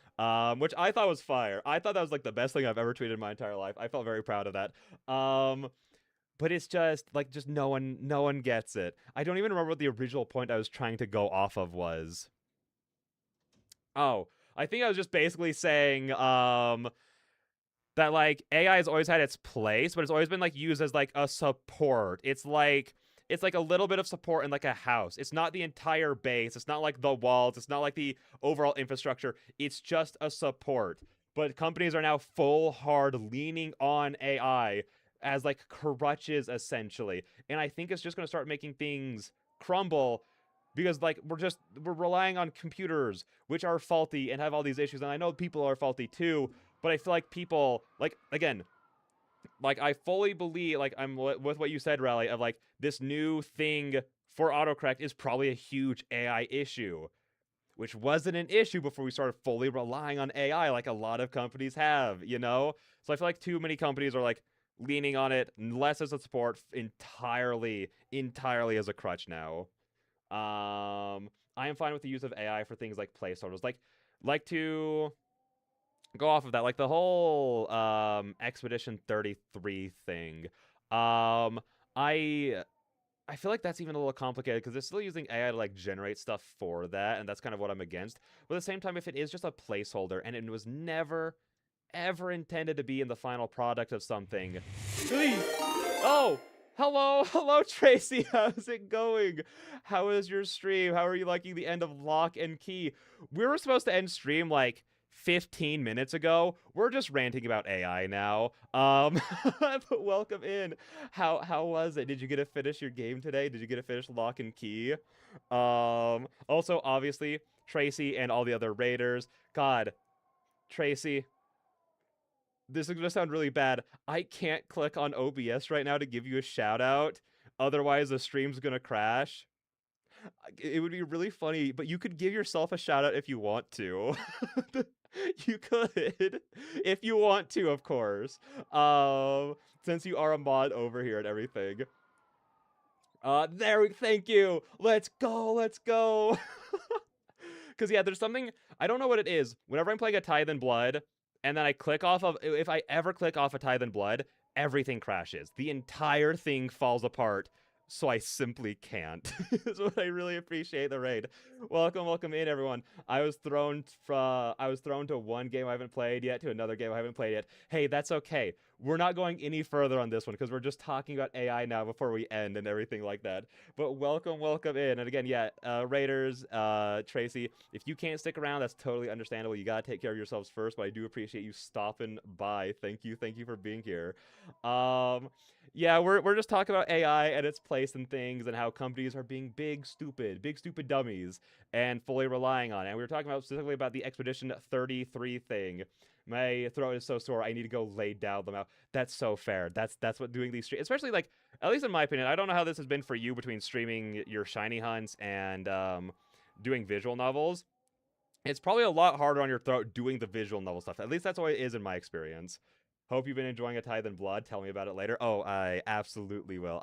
Which I thought was fire. I thought that was like the best thing I've ever tweeted in my entire life. I felt very proud of that. But it's just like no one gets it. I don't even remember what the original point I was trying to go off of was. Oh, I think I was just basically saying that like AI has always had its place, but it's always been like used as like a support. It's like a little bit of support in like a house. It's not the entire base. It's not like the walls. It's not like the overall infrastructure. It's just a support. But companies are now full hard leaning on AI as like crutches essentially. And I think it's just going to start making things crumble because like we're relying on computers which are faulty and have all these issues, and I know people are faulty too, but I feel like people like, again, like I fully believe, like I'm with what you said, Rally, of like this new thing for autocorrect is probably a huge AI issue, which wasn't an issue before we started fully relying on AI like a lot of companies have, So I feel like too many companies are like leaning on it less as a support, entirely as a crutch now. I am fine with the use of AI for things like placeholders. Like to go off of that, like the whole Expedition 33 thing. Um, I I feel like that's even a little complicated because they're still using AI to like generate stuff for that, and that's kind of what I'm against. But at the same time, if it is just a placeholder and it was never ever intended to be in the final product of something. Oh, hello, Tracy. How's it going? How is your stream? How are you liking the end of Lock and Key? We were supposed to end stream like 15 minutes ago. We're just ranting about AI now. But welcome in. How was it? Did you get to finish your game today? Did you get to finish Lock and Key? Also, obviously, Tracy and all the other raiders. God, Tracy, this is gonna sound really bad. I can't click on OBS right now to give you a shout out. Otherwise, the stream's gonna crash. It would be really funny, but you could give yourself a shout out if you want to. You could, if you want to, of course. Since you are a mod over here and everything. Thank you. Let's go. Because, yeah, there's something, I don't know what it is. Whenever I'm playing a Tithe and Blood, and then I click off of, if I ever click off a Tithe and Blood, everything crashes. The entire thing falls apart, so I simply can't. That's what I really appreciate the raid. Welcome in, everyone. I was thrown to one game I haven't played yet, to another game I haven't played yet. Hey, that's okay. We're not going any further on this one because we're just talking about AI now before we end and everything like that. But welcome in. And again, yeah, Raiders, Tracy, if you can't stick around, that's totally understandable. You gotta take care of yourselves first, but I do appreciate you stopping by. Thank you for being here. Yeah, we're just talking about AI and its place in things and how companies are being big stupid dummies and fully relying on it. And we were talking about specifically about the Expedition 33 thing. My throat is so sore. I need to go lay down the mouth. That's so fair. That's what doing these streams, especially like, at least in my opinion, I don't know how this has been for you between streaming your shiny hunts and doing visual novels. It's probably a lot harder on your throat doing the visual novel stuff. At least that's what it is in my experience. Hope you've been enjoying A Tithe and Blood. Tell me about it later. Oh, I absolutely will.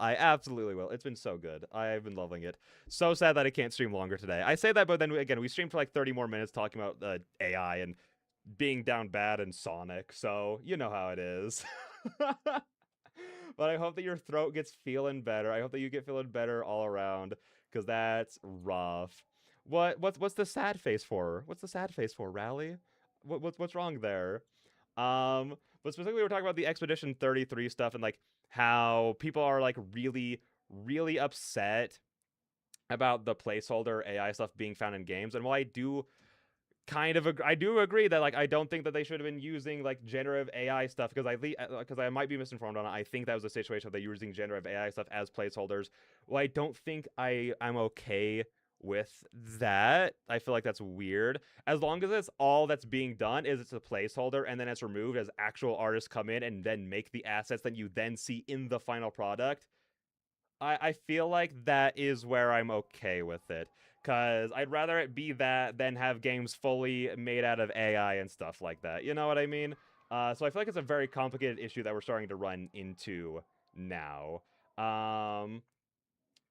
It's been so good. I've been loving it. So sad that I can't stream longer today. I say that, but then again, we streamed for like 30 more minutes talking about AI and being down bad and Sonic. So, you know how it is. But I hope that your throat gets feeling better. I hope that you get feeling better all around, because that's rough. What's the sad face for? What's the sad face for, Rally? What's wrong there? But specifically we're talking about the Expedition 33 stuff and like how people are like really upset about the placeholder AI stuff being found in games. And while I do agree that like I don't think that they should have been using like generative AI stuff, because I might be misinformed on it. I think that was a situation where they were using generative AI stuff as placeholders. Well, I don't think I'm okay with that. I feel like that's weird. As long as it's all that's being done is it's a placeholder and then it's removed as actual artists come in and then make the assets that you then see in the final product, I feel like that is where I'm okay with it. Because I'd rather it be that than have games fully made out of AI and stuff like that. You know what I mean? So I feel like it's a very complicated issue that we're starting to run into now.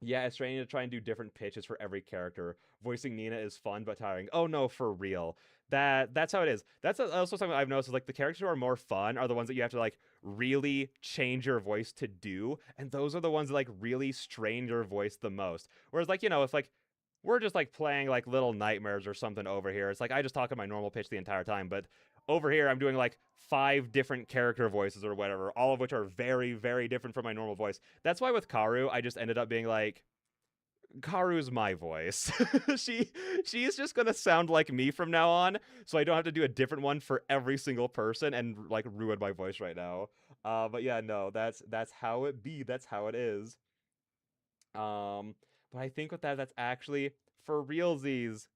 Yeah, it's training to try and do different pitches for every character. Voicing Nina is fun but tiring. Oh no, for real. That's how it is. That's also something I've noticed is like the characters who are more fun are the ones that you have to like really change your voice to do, and those are the ones that like really strain your voice the most. Whereas like, you know, if like we're just like playing like Little Nightmares or something over here, it's like I just talk at my normal pitch the entire time, but over here I'm doing like 5 different character voices or whatever, all of which are very different from my normal voice. That's why with Karu I just ended up being like, Karu's my voice. She's just gonna sound like me from now on, so I don't have to do a different one for every single person and like ruin my voice right now. But yeah, no, that's how it be. That's how it is. But I think with that, that's actually for realsies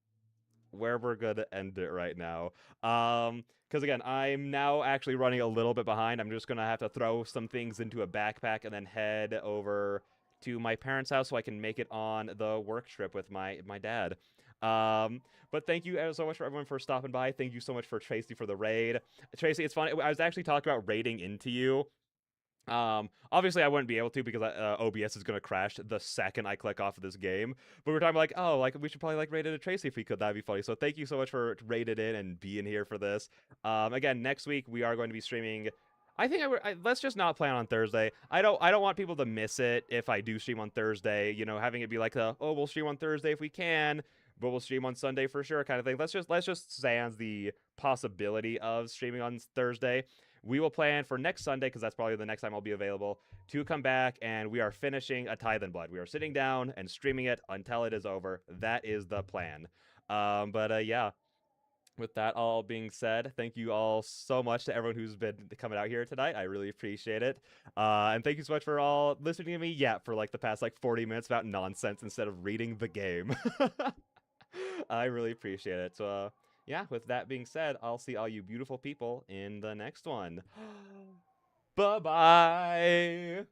where we're gonna end it right now. Because again, I'm now actually running a little bit behind. I'm just gonna have to throw some things into a backpack and then head over to my parents' house so I can make it on the work trip with my dad. But thank you so much for everyone for stopping by. Thank you so much for Tracy for the raid. Tracy, it's funny. I was actually talking about raiding into you Obviously I wouldn't be able to because OBS is gonna crash the second I click off of this game. But we're talking like, oh, like we should probably like rate it a Tracy if we could. That'd be funny. So thank you so much for rating in and being here for this. Again, next week we are going to be streaming. I think let's just not plan on Thursday. I don't want people to miss it if I do stream on Thursday. You know, having it be like oh, we'll stream on Thursday if we can, but we'll stream on Sunday for sure kind of thing. Let's just sans the possibility of streaming on Thursday. We will plan for next Sunday, because that's probably the next time I'll be available, to come back, and we are finishing A Tithe in Blood. We are sitting down and streaming it until it is over. That is the plan. Yeah, with that all being said, thank you all so much to everyone who's been coming out here tonight. I really appreciate it. And thank you so much for all listening to me, for like the past like 40 minutes about nonsense instead of reading the game. I really appreciate it. So, yeah, with that being said, I'll see all you beautiful people in the next one. Bye-bye!